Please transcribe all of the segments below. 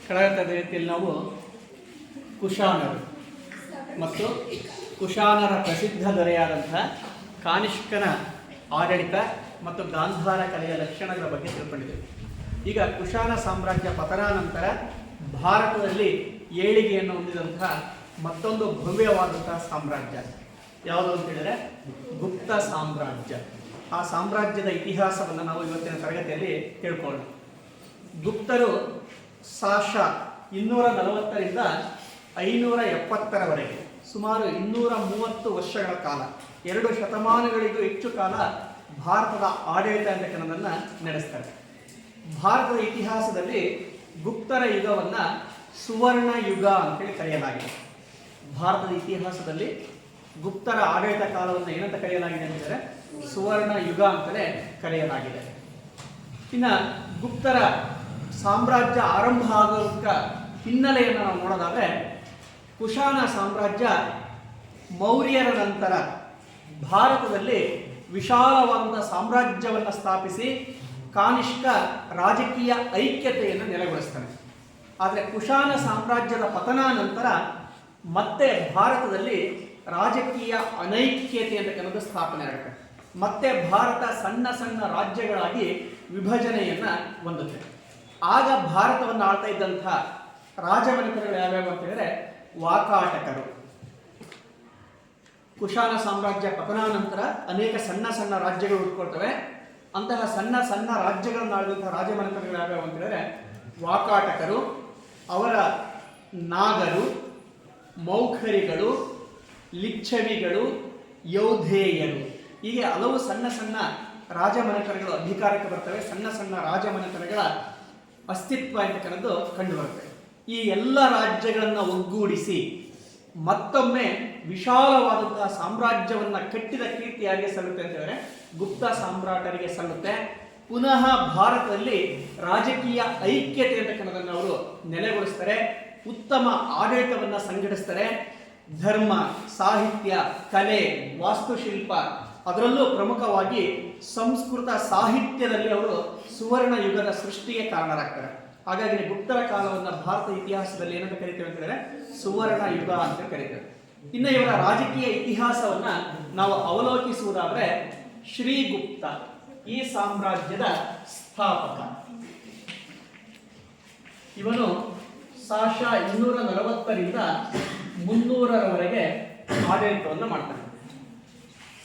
ಕಳೆದ ತರಗತಿಯಲ್ಲಿ ನಾವು ಕುಶಾನರು ಮತ್ತು ಕುಶಾನರ ಪ್ರಸಿದ್ಧ ದೊರೆಯಾದಂತಹ ಕಾನಿಷ್ಕನ ಆಡಳಿತ ಮತ್ತು ಗಾಂಧಾರ ಕಲೆಯ ಲಕ್ಷಣಗಳ ಬಗ್ಗೆ ತಿಳ್ಕೊಂಡಿದ್ದೇವೆ. ಈಗ ಕುಶಾನ ಸಾಮ್ರಾಜ್ಯ ಪತನಾನಂತರ ಭಾರತದಲ್ಲಿ ಏಳಿಗೆಯನ್ನು ಹೊಂದಿದಂತಹ ಮತ್ತೊಂದು ಭವ್ಯವಾದಂತಹ ಸಾಮ್ರಾಜ್ಯ ಯಾವುದು ಅಂತ ಹೇಳಿದರೆ ಗುಪ್ತ ಸಾಮ್ರಾಜ್ಯ. ಆ ಸಾಮ್ರಾಜ್ಯದ ಇತಿಹಾಸವನ್ನು ನಾವು ಇವತ್ತಿನ ತರಗತಿಯಲ್ಲಿ ತಿಳ್ಕೊಳ್ಳೋಣ. ಗುಪ್ತರು ಸಾಶ 240ರಿಂದ 570ರವರೆಗೆ ಸುಮಾರು 230 ವರ್ಷಗಳ ಕಾಲ, 2 ಶತಮಾನಗಳಿಗೂ ಹೆಚ್ಚು ಕಾಲ ಭಾರತದ ಆಡಳಿತ ಅಂತಕ್ಕನ್ನೋದನ್ನು ನಡೆಸ್ತಾರೆ. ಭಾರತದ ಇತಿಹಾಸದಲ್ಲಿ ಗುಪ್ತರ ಯುಗವನ್ನು ಸುವರ್ಣ ಯುಗ ಅಂತೇಳಿ ಕರೆಯಲಾಗಿದೆ. ಭಾರತದ ಇತಿಹಾಸದಲ್ಲಿ ಗುಪ್ತರ ಆಡಳಿತ ಕಾಲವನ್ನು ಏನಂತ ಕರೆಯಲಾಗಿದೆ ಅಂತಂದರೆ ಸುವರ್ಣ ಯುಗ ಅಂತಲೇ ಕರೆಯಲಾಗಿದೆ. ಇನ್ನು ಗುಪ್ತರ ಸಾಮ್ರಾಜ್ಯ ಆರಂಭ ಆಗೋದಕ್ಕೆ ಹಿನ್ನೆಲೆಯನ್ನು ನಾವು ನೋಡೋದಾದರೆ, ಕುಶಾನ ಸಾಮ್ರಾಜ್ಯ ಮೌರ್ಯರ ನಂತರ ಭಾರತದಲ್ಲಿ ವಿಶಾಲವಾದಂಥ ಸಾಮ್ರಾಜ್ಯವನ್ನು ಸ್ಥಾಪಿಸಿ ಕಾನಿಷ್ಕ ರಾಜಕೀಯ ಐಕ್ಯತೆಯನ್ನು ನೆಲೆಗೊಳಿಸ್ತಾನೆ. ಆದರೆ ಕುಶಾನ ಸಾಮ್ರಾಜ್ಯದ ಪತನಾನಂತರ ಮತ್ತೆ ಭಾರತದಲ್ಲಿ ರಾಜಕೀಯ ಅನೈಕ್ಯತೆ ಅಂತಕ್ಕನ್ನೋದು ಸ್ಥಾಪನೆ ಆಗುತ್ತೆ. ಮತ್ತೆ ಭಾರತ ಸಣ್ಣ ಸಣ್ಣ ರಾಜ್ಯಗಳಾಗಿ ವಿಭಜನೆಯನ್ನು ಹೊಂದುತ್ತೆ. ಆಗ ಭಾರತವನ್ನು ಆಳ್ತಾ ಇದ್ದಂಥ ರಾಜಮನೆತನಗಳು ಯಾವ್ಯಾವ ಅಂತ ಹೇಳಿದ್ರೆ ವಾಕಾಟಕರು. ಕುಶಾನ ಸಾಮ್ರಾಜ್ಯ ಪತನಾನಂತರ ಅನೇಕ ಸಣ್ಣ ಸಣ್ಣ ರಾಜ್ಯಗಳು ಹುಟ್ಕೊಳ್ತವೆ. ಅಂತಹ ಸಣ್ಣ ಸಣ್ಣ ರಾಜ್ಯಗಳನ್ನು ಆಳಿದಂತಹ ರಾಜಮನೆತನಗಳು ಯಾವ್ಯಾವ ಅಂತ ಹೇಳಿದ್ರೆ ವಾಕಾಟಕರು, ಅವರ ನಾಗರು, ಮೌಖರಿಗಳು, ಲಿಚ್ಛವಿಗಳು, ಯೌಧೇಯರು, ಹೀಗೆ ಹಲವು ಸಣ್ಣ ಸಣ್ಣ ರಾಜಮನೆತನಗಳು ಅಧಿಕಾರಕ್ಕೆ ಬರ್ತವೆ. ಸಣ್ಣ ಸಣ್ಣ ರಾಜಮನೆತನಗಳ ಅಸ್ತಿತ್ವ ಅಂತಕ್ಕನ್ನೋದು ಕಂಡುಬರುತ್ತೆ. ಈ ಎಲ್ಲ ರಾಜ್ಯಗಳನ್ನು ಒಗ್ಗೂಡಿಸಿ ಮತ್ತೊಮ್ಮೆ ವಿಶಾಲವಾದಂತಹ ಸಾಮ್ರಾಜ್ಯವನ್ನು ಕಟ್ಟಿದ ಕೀರ್ತಿ ಯಾರಿಗೆ ಸಲ್ಲುತ್ತೆ ಅಂತ ಹೇಳಿದ್ರೆ ಗುಪ್ತ ಸಾಮ್ರಾಟರಿಗೆ ಸಲ್ಲುತ್ತೆ. ಪುನಃ ಭಾರತದಲ್ಲಿ ರಾಜಕೀಯ ಐಕ್ಯತೆ ಅಂತಕ್ಕನ್ನೋದನ್ನು ಅವರು ನೆಲೆಗೊಳಿಸ್ತಾರೆ. ಉತ್ತಮ ಆಡಳಿತವನ್ನು ಸಂಘಟಿಸ್ತಾರೆ. ಧರ್ಮ, ಸಾಹಿತ್ಯ, ಕಲೆ, ವಾಸ್ತುಶಿಲ್ಪ, ಅದರಲ್ಲೂ ಪ್ರಮುಖವಾಗಿ ಸಂಸ್ಕೃತ ಸಾಹಿತ್ಯದಲ್ಲಿ ಅವರು ಸುವರ್ಣ ಯುಗದ ಸೃಷ್ಟಿಗೆ ಕಾರಣರಾಗ್ತಾರೆ. ಹಾಗಾಗಿ ಗುಪ್ತರ ಕಾಲವನ್ನು ಭಾರತ ಇತಿಹಾಸದಲ್ಲಿ ಏನಂತ ಕರಿತೇವೆ ಅಂತ ಹೇಳಿದ್ರೆ ಸುವರ್ಣ ಯುಗ ಅಂತ ಕರೀತೇವೆ. ಇನ್ನು ಇವರ ರಾಜಕೀಯ ಇತಿಹಾಸವನ್ನ ನಾವು ಅವಲೋಕಿಸುವುದಾದ್ರೆ, ಶ್ರೀಗುಪ್ತ ಈ ಸಾಮ್ರಾಜ್ಯದ ಸ್ಥಾಪಕ. ಇವನು ಸಾಶ 240ರಿಂದ 300ರವರೆಗೆ ಆಡಳಿತವನ್ನು ಮಾಡ್ತಾನೆ.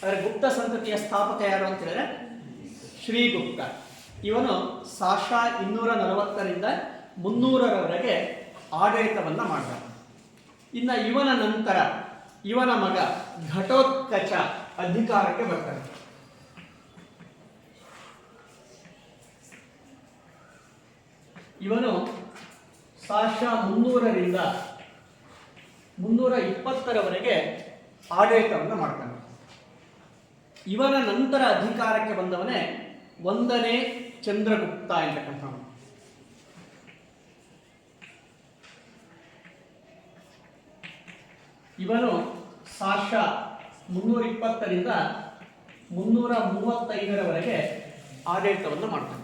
ಆದರೆ ಗುಪ್ತ ಸಂತತಿಯ ಸ್ಥಾಪಕ ಯಾರು ಅಂತ ಹೇಳಿದ್ರೆ ಶ್ರೀಗುಪ್ತ. ಇವನು ಸಾಶ 240ರಿಂದ 300ರವರೆಗೆ ಆಡಳಿತವನ್ನು ಮಾಡ್ತಾನೆ. ಇನ್ನು ಇವನ ನಂತರ ಇವನ ಮಗ ಘಟೋತ್ಕಚ ಅಧಿಕಾರಕ್ಕೆ ಬರ್ತಾನೆ. ಇವನು ಸಾಶ 300ರಿಂದ 320ರವರೆಗೆ ಆಡಳಿತವನ್ನು ಮಾಡ್ತಾನೆ. ಇವನ ನಂತರ ಅಧಿಕಾರಕ್ಕೆ ಬಂದವನೇ 1ನೇ ಚಂದ್ರಗುಪ್ತ ಎಂತಕ್ಕಂಥವನು. ಇವನು ಸಾಶ 320ರಿಂದ 335ರವರೆಗೆ ಆಡಳಿತವನ್ನು ಮಾಡ್ತಾನೆ.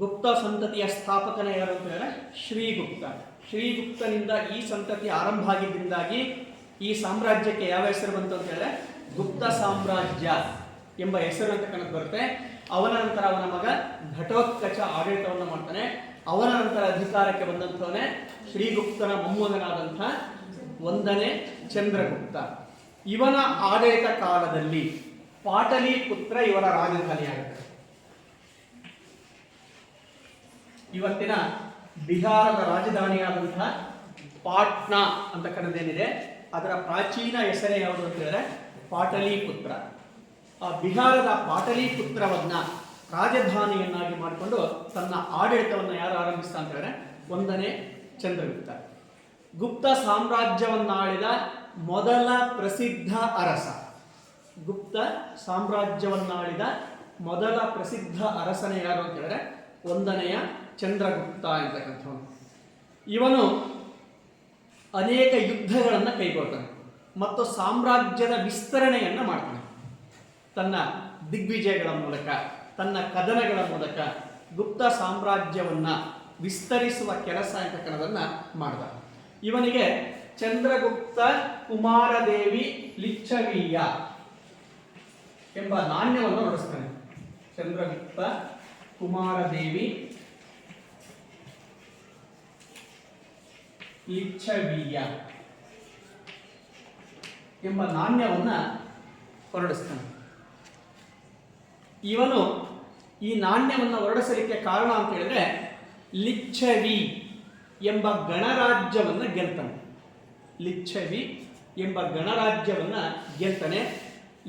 ಗುಪ್ತ ಸಂತತಿಯ ಸ್ಥಾಪಕನ ಯಾರು ಅಂತ ಹೇಳಿದ್ರೆ ಶ್ರೀಗುಪ್ತ. ಶ್ರೀಗುಪ್ತನಿಂದ ಈ ಸಂತತಿ ಆರಂಭ ಆಗಿದ್ದರಿಂದಾಗಿ ಈ ಸಾಮ್ರಾಜ್ಯಕ್ಕೆ ಯಾವ ಹೆಸರು ಬಂತು ಅಂತ ಹೇಳಿದ್ರೆ ಗುಪ್ತ ಸಾಮ್ರಾಜ್ಯ ಎಂಬ ಹೆಸರು ಅಂತಕ್ಕಂಥದ್ದು ಬರುತ್ತೆ. ಅವನ ನಂತರ ಅವನ ಮಗ ಘಟೋತ್ಕಚ ಆಡಳಿತವನ್ನು ಮಾಡ್ತಾನೆ. ಅವನ ನಂತರ ಅಧಿಕಾರಕ್ಕೆ ಬಂದಂಥವನೇ ಶ್ರೀಗುಪ್ತನ ಮೊಮ್ಮಗನಾದಂಥ 1ನೇ ಚಂದ್ರಗುಪ್ತ. ಇವನ ಆಡಳಿತ ಕಾಲದಲ್ಲಿ ಪಾಟಲಿಪುತ್ರ ಇವರ ರಾಜಧಾನಿಯಾಗುತ್ತೆ. ಇವತ್ತಿನ ಬಿಹಾರದ ರಾಜಧಾನಿಯಾದಂತಹ ಪಾಟ್ನಾ ಅಂತಕ್ಕಂಥದ್ದೇನಿದೆ ಅದರ ಪ್ರಾಚೀನ ಹೆಸರೇ ಯಾವುದು ಅಂತ ಹೇಳಿದ್ರೆ ಪಾಟಲಿಪುತ್ರ. ಆ ಬಿಹಾರದ ಪಾಟಲಿಪುತ್ರವನ್ನ ರಾಜಧಾನಿಯನ್ನಾಗಿ ಮಾಡಿಕೊಂಡು ತನ್ನ ಆಡಳಿತವನ್ನು ಯಾರು ಆರಂಭಿಸ್ತಾ ಅಂತ ಹೇಳಿದ್ರೆ 1ನೇ ಚಂದ್ರಗುಪ್ತ. ಗುಪ್ತ ಸಾಮ್ರಾಜ್ಯವನ್ನಾಳಿದ ಮೊದಲ ಪ್ರಸಿದ್ಧ ಅರಸ. ಗುಪ್ತ ಸಾಮ್ರಾಜ್ಯವನ್ನಾಳಿದ ಮೊದಲ ಪ್ರಸಿದ್ಧ ಅರಸನೇ ಯಾರು ಅಂತ ಹೇಳಿದ್ರೆ 1ನೇ ಚಂದ್ರಗುಪ್ತ ಅಂತಕ್ಕಂಥವನು. ಇವನು ಅನೇಕ ಯುದ್ಧಗಳನ್ನು ಕೈಗೊಳ್ತಾನೆ ಮತ್ತು ಸಾಮ್ರಾಜ್ಯದ ವಿಸ್ತರಣೆಯನ್ನು ಮಾಡ್ತಾನೆ. ತನ್ನ ದಿಗ್ವಿಜಯಗಳ ಮೂಲಕ, ತನ್ನ ಕದನಗಳ ಮೂಲಕ ಗುಪ್ತ ಸಾಮ್ರಾಜ್ಯವನ್ನ ವಿಸ್ತರಿಸುವ ಕೆಲಸ ಅಂತಕ್ಕನ್ನೋದನ್ನ ಮಾಡಿದ. ಇವನಿಗೆ ಚಂದ್ರಗುಪ್ತ ಕುಮಾರದೇವಿ ಲಿಚ್ಛವೀಯ ಎಂಬ ನಾಣ್ಯವನ್ನು ಹೊರಡಿಸ್ತಾನೆ. ಚಂದ್ರಗುಪ್ತ ಕುಮಾರದೇವಿ ಲಿಚ್ಛವೀಯ ಎಂಬ ನಾಣ್ಯವನ್ನ ಹೊರಡಿಸ್ತಾನೆ. ಇವನು ಈ ನಾಣ್ಯವನ್ನು ಹೊರಡಿಸಲಿಕ್ಕೆ ಕಾರಣ ಅಂತ ಹೇಳಿದ್ರೆ ಲಿಚ್ಛವಿ ಎಂಬ ಗಣರಾಜ್ಯವನ್ನು ಗೆಲ್ತಾನೆ. ಲಿಚ್ಛವಿ ಎಂಬ ಗಣರಾಜ್ಯವನ್ನು ಗೆಲ್ತಾನೆ.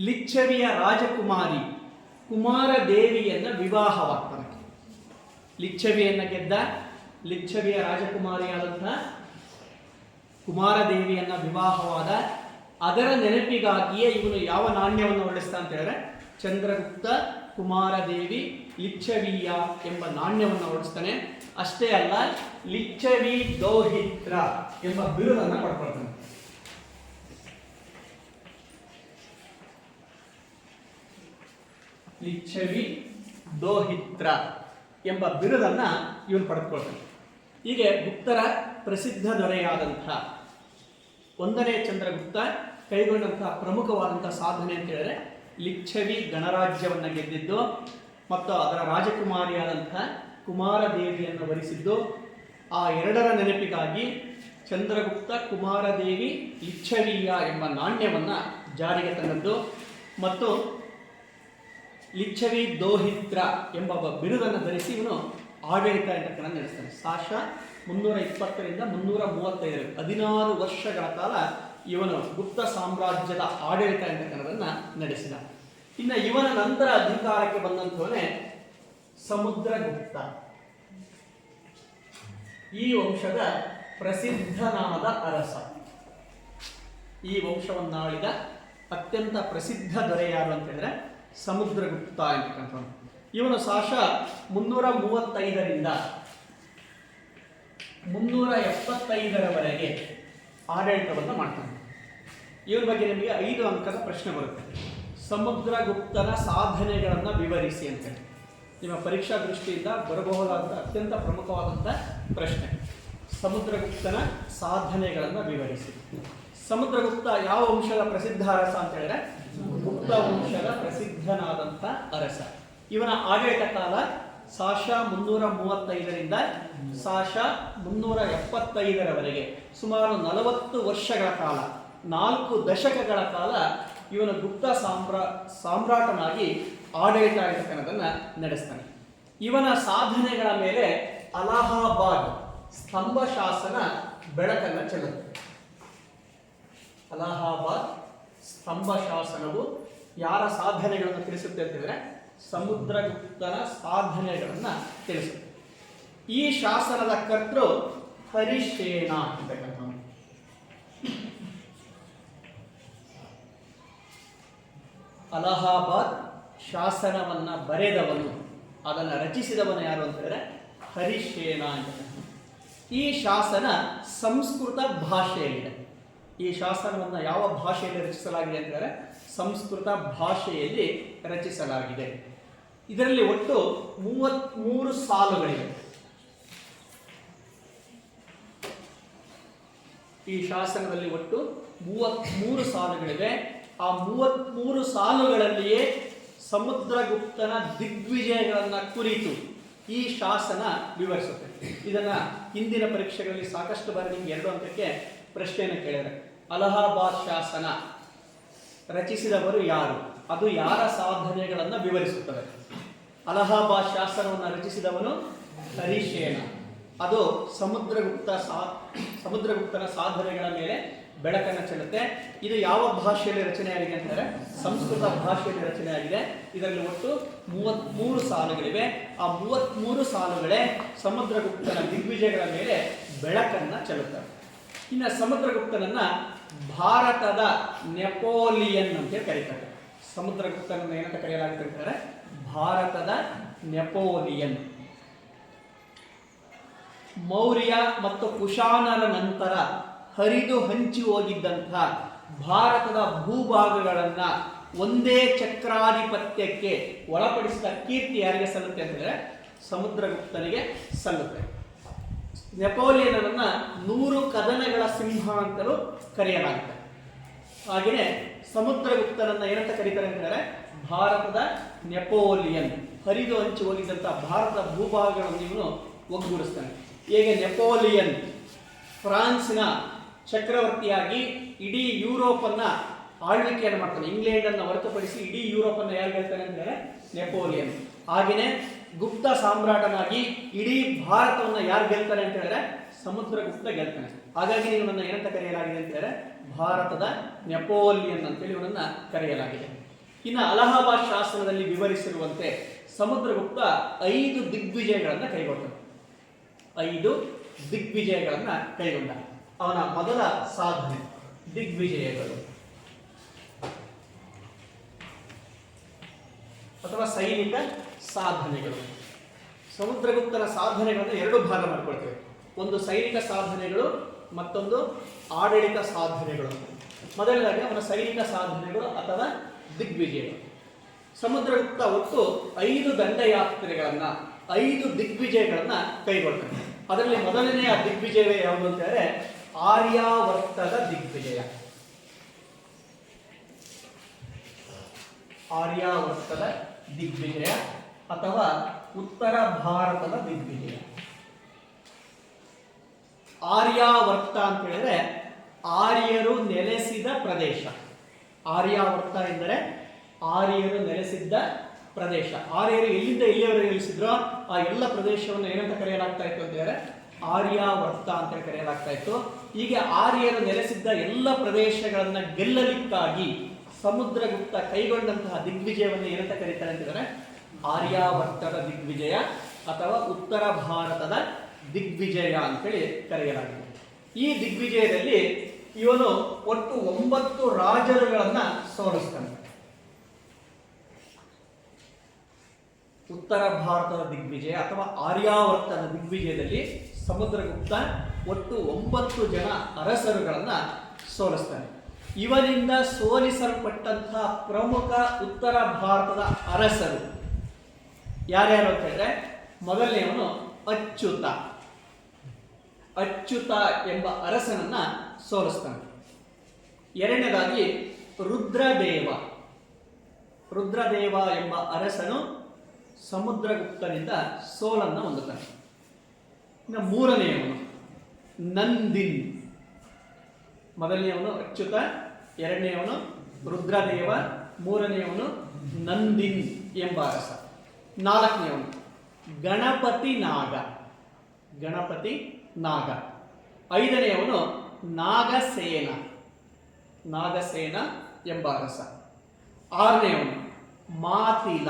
ಲಿಚ್ಛವಿಯ ರಾಜಕುಮಾರಿ ಕುಮಾರದೇವಿಯನ್ನ ವಿವಾಹವಾಗ್ತಾನೆ. ಲಿಚ್ಛವಿಯನ್ನ ಗೆದ್ದ ಲಿಚ್ಛವಿಯ ರಾಜಕುಮಾರಿಯಾದಂತಹ ಕುಮಾರದೇವಿಯನ್ನ ವಿವಾಹವಾದ. ಅದರ ನೆನಪಿಗಾಗಿಯೇ ಇವನು ಯಾವ ನಾಣ್ಯವನ್ನು ಹೊರಡಿಸ್ತಾ ಅಂತ ಹೇಳಿದ್ರೆ ಚಂದ್ರಗುಪ್ತ ಕುಮಾರದೇವಿ ಲಿಚ್ಛವೀಯ ಎಂಬ ನಾಣ್ಯವನ್ನು ಹೊರಡಿಸ್ತಾನೆ. ಅಷ್ಟೇ ಅಲ್ಲ, ಲಿಚ್ಛವಿ ದೌಹಿತ್ರ ಎಂಬ ಬಿರುದನ್ನು ಪಡ್ಕೊಳ್ತಾನೆ. ಲಿಚ್ಛವಿ ದೌಹಿತ್ರ ಎಂಬ ಬಿರುದನ್ನ ಇವನು ಪಡೆದುಕೊಳ್ತಾನೆ. ಹೀಗೆ ಗುಪ್ತರ ಪ್ರಸಿದ್ಧ ದೊರೆಯಾದಂತಹ 1ನೇ ಚಂದ್ರಗುಪ್ತ ಕೈಗೊಂಡಂತಹ ಪ್ರಮುಖವಾದಂತಹ ಸಾಧನೆ ಅಂತ ಹೇಳಿದ್ರೆ ಲಿಚ್ಛವಿ ಗಣರಾಜ್ಯವನ್ನು ಗೆದ್ದಿದ್ದು ಮತ್ತು ಅದರ ರಾಜಕುಮಾರಿಯಾದಂತಹ ಕುಮಾರದೇವಿಯನ್ನು ವರಿಸಿದ್ದು. ಆ ಎರಡರ ನೆನಪಿಗಾಗಿ ಚಂದ್ರಗುಪ್ತ ಕುಮಾರದೇವಿ ಲಿಚ್ಛವೀಯ ಎಂಬ ನಾಣ್ಯವನ್ನು ಜಾರಿಗೆ ತಂದದ್ದು ಮತ್ತು ಲಿಚ್ಛವಿ ದೌಹಿತ್ರ ಎಂಬ ಬಿರುದನ್ನು ಧರಿಸಿ ಇವನು ಆಡಳಿತ ಅಂತಕ್ಕನ್ನ ನಡೆಸ್ತಾನೆ. ಸಾಶ 320ರಿಂದ 335 16 ವರ್ಷಗಳ ಕಾಲ ಇವನು ಗುಪ್ತ ಸಾಮ್ರಾಜ್ಯದ ಆಡಳಿತ ಅಂತಕ್ಕನ್ನೋದನ್ನ ನಡೆಸಿದ. ಇನ್ನು ಇವನ ನಂತರ ಅಧಿಕಾರಕ್ಕೆ ಬಂದಂಥವನೇ ಸಮುದ್ರಗುಪ್ತ. ಈ ವಂಶದ ಪ್ರಸಿದ್ಧನಾದ ಅರಸ. ಈ ವಂಶವನ್ನಾಳಿದ ಅತ್ಯಂತ ಪ್ರಸಿದ್ಧ ದೊರೆ ಯಾರು ಅಂತ ಹೇಳಿದ್ರೆ ಸಮುದ್ರಗುಪ್ತ ಅಂತಕ್ಕಂಥವನು. ಇವನು ಸಾಶ 335ರಿಂದ 375ರವರೆಗೆ ಆಡಳಿತವನ್ನು ಮಾಡ್ತಾನೆ. ಇವನ ಬಗ್ಗೆ ನಿಮಗೆ 5 ಅಂಕದ ಪ್ರಶ್ನೆ ಬರುತ್ತೆ. ಸಮುದ್ರಗುಪ್ತನ ಸಾಧನೆಗಳನ್ನು ವಿವರಿಸಿ ಅಂತ ನಿಮ್ಮ ಪರೀಕ್ಷಾ ದೃಷ್ಟಿಯಿಂದ ಬರಬಹುದಾದ ಅತ್ಯಂತ ಪ್ರಮುಖವಾದಂಥ ಪ್ರಶ್ನೆ. ಸಮುದ್ರಗುಪ್ತನ ಸಾಧನೆಗಳನ್ನು ವಿವರಿಸಿ. ಸಮುದ್ರಗುಪ್ತ ಯಾವ ವಂಶದ ಪ್ರಸಿದ್ಧ ಅರಸ ಅಂತ ಹೇಳಿದ್ರೆ ಗುಪ್ತ ವಂಶದ ಪ್ರಸಿದ್ಧನಾದಂಥ ಅರಸ. ಇವನ ಆಡಳಿತ ಕಾಲ ಸಾಶ 335ರಿಂದ ಸಾಶ 375ರವರೆಗೆ ಸುಮಾರು 40 ವರ್ಷಗಳ ಕಾಲ, 4 ದಶಕಗಳ ಕಾಲ ಇವನು ಗುಪ್ತ ಸಾಮ್ರಾಟನಾಗಿ ಆಡಳಿತ ಅಂತಕ್ಕನ್ನೋದನ್ನ ನಡೆಸ್ತಾನೆ. ಇವನ ಸಾಧನೆಗಳ ಮೇಲೆ ಅಲಹಾಬಾದ್ ಸ್ತಂಭ ಶಾಸನ ಬೆಳಕನ್ನು ಚೆಲ್ಲುತ್ತೆ. ಅಲಹಾಬಾದ್ ಸ್ತಂಭ ಶಾಸನವು ಯಾರ ಸಾಧನೆಗಳನ್ನು ತಿಳಿಸುತ್ತೆ ಅಂತಂದ್ರೆ ಸಮುದ್ರಗುಪ್ತನ ಸಾಧನೆಗಳನ್ನು ತಿಳಿಸುತ್ತೆ. ಈ ಶಾಸನದ ಕರ್ತೃ ಹರಿಶೇನ ಅಂತಕ್ಕಂಥವನು. ಅಲಹಾಬಾದ್ ಶಾಸನವನ್ನ ಬರೆದವನು, ಅದನ್ನು ರಚಿಸಿದವನು ಯಾರು ಅಂತ ಹೇಳಿದ್ರೆ ಹರಿಶೇನ ಅಂತಕ್ಕಂಥವನು. ಈ ಶಾಸನ ಸಂಸ್ಕೃತ ಭಾಷೆಯಲ್ಲಿದೆ. ಈ ಶಾಸನವನ್ನು ಯಾವ ಭಾಷೆಯಲ್ಲಿ ರಚಿಸಲಾಗಿದೆ ಅಂತ ಹೇಳಿದ್ರೆ ಸಂಸ್ಕೃತ ಭಾಷೆಯಲ್ಲಿ ರಚಿಸಲಾಗಿದೆ. ಇದರಲ್ಲಿ ಒಟ್ಟು 33 ಸಾಲುಗಳಿವೆ. ಈ ಶಾಸನದಲ್ಲಿ ಒಟ್ಟು 33 ಸಾಲುಗಳಿವೆ. ಆ 33 ಸಾಲುಗಳಲ್ಲಿಯೇ ಸಮುದ್ರಗುಪ್ತನ ದಿಗ್ವಿಜಯಗಳನ್ನ ಕುರಿತು ಈ ಶಾಸನ ವಿವರಿಸುತ್ತೆ. ಇದನ್ನ ಹಿಂದಿನ ಪರೀಕ್ಷೆಗಳಲ್ಲಿ ಸಾಕಷ್ಟು ಬಾರಿ ನಿಮ್ಗೆ 2 ಅಂಕಕ್ಕೆ ಪ್ರಶ್ನೆಯನ್ನು ಕೇಳಿದರೆ, ಅಲಹಾಬಾದ್ ಶಾಸನ ರಚಿಸಿದವರು ಯಾರು, ಅದು ಯಾರ ಸಾಧನೆಗಳನ್ನು ವಿವರಿಸುತ್ತದೆ. ಅಲಹಾಬಾದ್ ಶಾಸನವನ್ನು ರಚಿಸಿದವನು ಹರಿಶೇನ. ಅದು ಸಮುದ್ರಗುಪ್ತನ ಸಾಧನೆಗಳ ಮೇಲೆ ಬೆಳಕನ್ನು ಚೆಲ್ಲುತ್ತೆ. ಇದು ಯಾವ ಭಾಷೆಯಲ್ಲಿ ರಚನೆಯಾಗಿದೆ ಅಂತಂದರೆ ಸಂಸ್ಕೃತ ಭಾಷೆಯಲ್ಲಿ ರಚನೆಯಾಗಿದೆ. ಇದರಲ್ಲಿ ಒಟ್ಟು 33 ಸಾಲುಗಳಿವೆ. ಆ 33 ಸಾಲುಗಳೇ ಸಮುದ್ರಗುಪ್ತನ ದಿಗ್ವಿಜಯಗಳ ಮೇಲೆ ಬೆಳಕನ್ನು ಚೆಲ್ಲುತ್ತವೆ. ಇನ್ನು ಸಮುದ್ರಗುಪ್ತನನ್ನ ಭಾರತದ ನೆಪೋಲಿಯನ್ ಅಂತ ಕರೀತಾರೆ. ಸಮುದ್ರಗುಪ್ತನನ್ನು ಏನಂತ ಕರೆಯಲಾಗುತ್ತೆ ಅಂತಾರೆ ಭಾರತದ ನೆಪೋಲಿಯನ್. ಮೌರ್ಯ ಮತ್ತು ಕುಶಾನರ ನಂತರ ಹರಿದು ಹಂಚಿ ಹೋಗಿದ್ದಂಥ ಭಾರತದ ಭೂಭಾಗಗಳನ್ನ ಒಂದೇ ಚಕ್ರಾಧಿಪತ್ಯಕ್ಕೆ ಒಳಪಡಿಸಿದ ಕೀರ್ತಿ ಯಾರಿಗೆ ಸಲ್ಲುತ್ತೆ ಅಂತಂದ್ರೆ ಸಮುದ್ರಗುಪ್ತನಿಗೆ ಸಲ್ಲುತ್ತೆ. ನೆಪೋಲಿಯನನ್ನ 100 ಕದನಗಳ ಸಿಂಹ ಅಂತಲೂ ಕರೆಯಲಾಗುತ್ತೆ. ಹಾಗೆಯೇ ಸಮುದ್ರಗುಪ್ತನನ್ನ ಏನಂತ ಕರೀತಾರೆ ಅಂತಂದ್ರೆ ಭಾರತದ ನೆಪೋಲಿಯನ್. ಹರಿದು ಹಂಚಿ ಹೋಗಿದ್ದಂಥ ಭಾರತದ ಭೂಭಾಗಗಳನ್ನು ಇವನು ಒಗ್ಗೂಡಿಸ್ತಾನೆ. ಹೇಗೆ ನೆಪೋಲಿಯನ್ ಫ್ರಾನ್ಸಿನ ಚಕ್ರವರ್ತಿಯಾಗಿ ಇಡೀ ಯುರೋಪನ್ನ ಆಳ್ವಿಕೆಯನ್ನು ಮಾಡ್ತಾನೆ, ಇಂಗ್ಲೆಂಡ್ ಅನ್ನು ಹೊರತುಪಡಿಸಿ ಇಡೀ ಯುರೋಪನ್ನು ಯಾರು ಗೆಲ್ತಾನೆ ಅಂದರೆ ನೆಪೋಲಿಯನ್. ಹಾಗೆಯೇ ಗುಪ್ತ ಸಾಮ್ರಾಟನಾಗಿ ಇಡೀ ಭಾರತವನ್ನು ಯಾರು ಗೆಲ್ತಾನೆ ಅಂತ ಹೇಳಿದ್ರೆ ಸಮುದ್ರಗುಪ್ತ ಗೆಲ್ತಾನೆ. ಹಾಗಾಗಿ ಇವನನ್ನು ಏನಂತ ಕರೆಯಲಾಗಿದೆ ಅಂತ ಹೇಳಿದ್ರೆ ಭಾರತದ ನೆಪೋಲಿಯನ್ ಅಂತೇಳಿ ಇವನನ್ನ ಕರೆಯಲಾಗಿದೆ. ಇನ್ನು ಅಲಹಾಬಾದ್ ಶಾಸನದಲ್ಲಿ ವಿವರಿಸಿರುವಂತೆ ಸಮುದ್ರಗುಪ್ತ 5 ದಿಗ್ವಿಜಯಗಳನ್ನು ಕೈಗೊಂಡನು. 5 ದಿಗ್ವಿಜಯಗಳನ್ನು ಕೈಗೊಂಡ. ಅವನ ಮೊದಲ ಸಾಧನೆ ದಿಗ್ವಿಜಯಗಳು ಅಥವಾ ಸೈನಿಕ ಸಾಧನೆಗಳು. ಸಮುದ್ರಗುಪ್ತನ ಸಾಧನೆಗಳನ್ನು 2 ಭಾಗ ಮಾಡ್ಕೊಳ್ತೇವೆ. ಒಂದು ಸೈನಿಕ ಸಾಧನೆಗಳು, ಮತ್ತೊಂದು ಆಡಳಿತ ಸಾಧನೆಗಳು. ಮೊದಲನೇದಾಗಿ ಅವನ ಸೈನಿಕ ಸಾಧನೆಗಳು ಅಥವಾ ದಿಗ್ವಿಜಯಗಳು. ಸಮುದ್ರಗುಪ್ತ ಒಟ್ಟು 5 ದಂಡಯಾತ್ರೆಗಳನ್ನ 5 ದಿಗ್ವಿಜಯಗಳನ್ನ ಕೈಗೊಳ್ತಾನೆ. ಅದರಲ್ಲಿ ಮೊದಲನೆಯ ದಿಗ್ವಿಜಯವೇ ಯಾವುದು ಅಂತ ಹೇಳಿದ್ರೆ ಆರ್ಯಾವರ್ತದ ದಿಗ್ವಿಜಯ. ಆರ್ಯಾವರ್ತದ ದಿಗ್ವಿಜಯ ಅಥವಾ ಉತ್ತರ ಭಾರತದ ದಿಗ್ವಿಜಯ. ಆರ್ಯಾವರ್ತ ಅಂತ ಹೇಳಿದ್ರೆ ಆರ್ಯರು ನೆಲೆಸಿದ ಪ್ರದೇಶ. ಆರ್ಯಾವರ್ತ ಎಂದರೆ ಆರ್ಯರು ನೆಲೆಸಿದ್ದ ಪ್ರದೇಶ. ಆರ್ಯರು ಎಲ್ಲಿಂದ ಎಲ್ಲಿಯವರೆಗೆ ನೆಲೆಸಿದ್ರೋ ಆ ಎಲ್ಲ ಪ್ರದೇಶವನ್ನು ಏನಂತ ಕರೆಯಲಾಗ್ತಾ ಇತ್ತು ಅಂತ ಹೇಳಿದ್ರೆ ಆರ್ಯಾವರ್ತ ಅಂತ ಕರೆಯಲಾಗ್ತಾ ಇತ್ತು. ಹೀಗೆ ಆರ್ಯರು ನೆಲೆಸಿದ್ದ ಎಲ್ಲ ಪ್ರದೇಶಗಳನ್ನ ಗೆಲ್ಲಲಿಕ್ಕಾಗಿ ಸಮುದ್ರಗುಪ್ತ ಕೈಗೊಂಡಂತಹ ದಿಗ್ವಿಜಯವನ್ನು ಏನಂತ ಕರೀತಾರೆ ಅಂತ ಹೇಳಿದ್ರೆ ಆರ್ಯಾವರ್ತದ ದಿಗ್ವಿಜಯ ಅಥವಾ ಉತ್ತರ ಭಾರತದ ದಿಗ್ವಿಜಯ ಅಂತೇಳಿ ಕರೆಯಲಾಗಿದೆ. ಈ ದಿಗ್ವಿಜಯದಲ್ಲಿ ಇವನು ಒಟ್ಟು 9 ರಾಜರುಗಳನ್ನ ಸೋಲಿಸ್ತಾನೆ. ಉತ್ತರ ಭಾರತದ ದಿಗ್ವಿಜಯ ಅಥವಾ ಆರ್ಯಾವರ್ತದ ದಿಗ್ವಿಜಯದಲ್ಲಿ ಸಮುದ್ರಗುಪ್ತ ಒಟ್ಟು 9 ಜನ ಅರಸರುಗಳನ್ನ ಸೋಲಿಸ್ತಾನೆ. ಇವನಿಂದ ಸೋಲಿಸಲ್ಪಟ್ಟಂತಹ ಪ್ರಮುಖ ಉತ್ತರ ಭಾರತದ ಅರಸರು ಯಾರ್ಯಾರು ಅಂತ ಹೇಳಿದ್ರೆ ಮೊದಲನೆಯವನು ಅಚ್ಯುತ. ಅಚ್ಯುತ ಎಂಬ ಅರಸನನ್ನ ಸೋಲಿಸ್ತಾನೆ. ಎರಡನೇದಾಗಿ ರುದ್ರದೇವ. ರುದ್ರದೇವ ಎಂಬ ಅರಸನು ಸಮುದ್ರಗುಪ್ತನಿಂದ ಸೋಲನ್ನು ಹೊಂದುತ್ತಾನೆ. ಇನ್ನು ಮೂರನೆಯವನು ನಂದಿನ್. ಮೊದಲನೆಯವನು ಅಚ್ಯುತ, ಎರಡನೆಯವನು ರುದ್ರದೇವ, ಮೂರನೆಯವನು ನಂದಿನ್ ಎಂಬ ಅರಸ. ನಾಲ್ಕನೆಯವನು ಗಣಪತಿ ನಾಗ. ಗಣಪತಿ ನಾಗ. ಐದನೆಯವನು ನಾಗಸೇನ. ನಾಗಸೇನ ಎಂಬ ಅರಸ. ಆರನೆಯವನು ಮಾತಿಲ.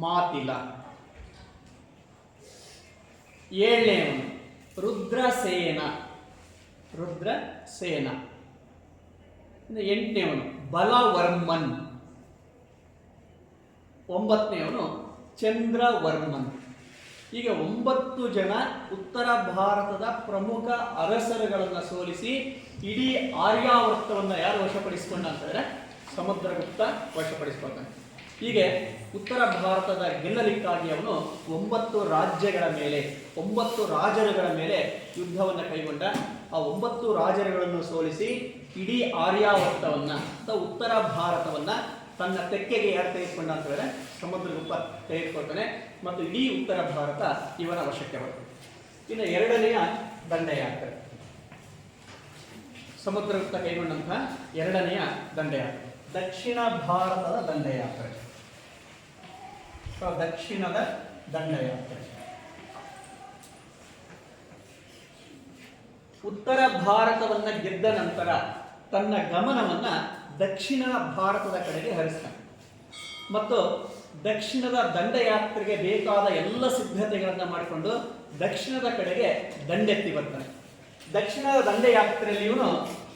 ಮಾತಿಲ. ಏಳನೆಯವನು ರುದ್ರಸೇನ. ರುದ್ರಸೇನ. ಎಂಟನೆಯವನು ಬಲವರ್ಮನ್. ಒಂಬತ್ತನೆಯವನು ಚಂದ್ರವರ್ಮನ್. ಈಗ 9 ಜನ ಉತ್ತರ ಭಾರತದ ಪ್ರಮುಖ ಅರಸರುಗಳನ್ನು ಸೋಲಿಸಿ ಇಡೀ ಆರ್ಯಾವರ್ತವನ್ನು ಯಾರು ವಶಪಡಿಸಿಕೊಂಡ ಅಂತಂದ್ರೆ ಸಮುದ್ರಗುಪ್ತ ವಶಪಡಿಸಿಕೊಳ್ತಾನೆ. ಹೀಗೆ ಉತ್ತರ ಭಾರತದ ಗೆಲ್ಲಲಿಕ್ಕಾಗಿ ಅವನು 9 ರಾಜ್ಯಗಳ ಮೇಲೆ 9 ರಾಜರುಗಳ ಮೇಲೆ ಯುದ್ಧವನ್ನು ಕೈಗೊಂಡ. ಆ 9 ರಾಜರುಗಳನ್ನು ಸೋಲಿಸಿ ಇಡೀ ಆರ್ಯಾವರ್ತವನ್ನ ಅಥವಾ ಉತ್ತರ ಭಾರತವನ್ನ ತನ್ನ ತೆಕ್ಕೆಗೆ ಯಾರು ತೆಗೆದುಕೊಂಡ ಅಂತ ಹೇಳಿದ್ರೆ ಸಮುದ್ರಗುಪ್ತ ತೆಗೆದುಕೊಳ್ತಾನೆ ಮತ್ತು ಇಡೀ ಉತ್ತರ ಭಾರತ ಇವನ ವಶಕ್ಕೆ ಬರ್ತದೆ. ಇನ್ನು ಎರಡನೆಯ ದಂಡಯಾತ್ರೆ, ಸಮುದ್ರಗುಪ್ತ ಕೈಗೊಂಡಂತಹ ಎರಡನೆಯ ದಂಡಯಾತ್ರೆ ದಕ್ಷಿಣ ಭಾರತದ ದಂಡಯಾತ್ರೆ. ದಕ್ಷಿಣದ ದಂಡಯಾತ್ರೆ. ಉತ್ತರ ಭಾರತವನ್ನ ಗೆದ್ದ ನಂತರ ತನ್ನ ಗಮನವನ್ನ ದಕ್ಷಿಣ ಭಾರತದ ಕಡೆಗೆ ಹರಿಸ್ತಾನೆ ಮತ್ತು ದಕ್ಷಿಣದ ದಂಡಯಾತ್ರೆಗೆ ಬೇಕಾದ ಎಲ್ಲ ಸಿದ್ಧತೆಗಳನ್ನು ಮಾಡಿಕೊಂಡು ದಕ್ಷಿಣದ ಕಡೆಗೆ ದಂಡೆತ್ತಿ ಬರ್ತಾನೆ. ದಕ್ಷಿಣದ ದಂಡಯಾತ್ರೆಯಲ್ಲಿ ಇವನು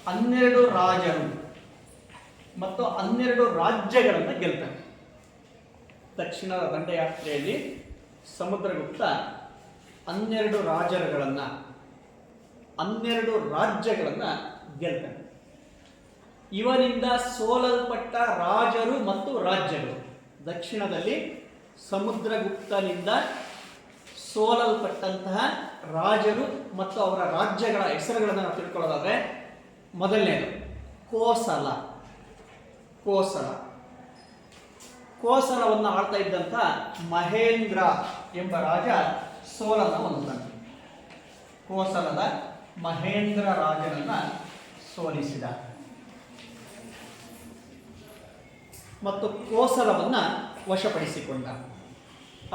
12 ರಾಜರು ಮತ್ತು 12 ರಾಜ್ಯಗಳನ್ನು ಗೆಲ್ತಾನೆ. ದಕ್ಷಿಣದ ದಂಡಯಾತ್ರೆಯಲ್ಲಿ ಸಮುದ್ರಗುಪ್ತ 12 ರಾಜರುಗಳನ್ನ 12 ರಾಜ್ಯಗಳನ್ನ ಗೆಲ್ತಾನೆ. ಇವನಿಂದ ಸೋಲಲ್ಪಟ್ಟ ರಾಜರು ಮತ್ತು ರಾಜ್ಯಗಳು, ದಕ್ಷಿಣದಲ್ಲಿ ಸಮುದ್ರಗುಪ್ತನಿಂದ ಸೋಲಲ್ಪಟ್ಟಂತಹ ರಾಜರು ಮತ್ತು ಅವರ ರಾಜ್ಯಗಳ ಹೆಸರುಗಳನ್ನು ನಾವು ತಿಳ್ಕೊಳ್ಳೋದಾದ್ರೆ, ಮೊದಲನೇದು ಕೋಸಲ. ಕೋಸಲವನ್ನು ಆಳ್ತಾ ಇದ್ದಂಥ ಮಹೇಂದ್ರ ಎಂಬ ರಾಜ ಸೋಲನ್ನು ಹೊಂದುತ್ತಾನೆ. ಕೋಸಲದ ಮಹೇಂದ್ರ ರಾಜನನ್ನ ಸೋಲಿಸಿದ ಮತ್ತು ಕೋಸಲವನ್ನ ವಶಪಡಿಸಿಕೊಂಡ.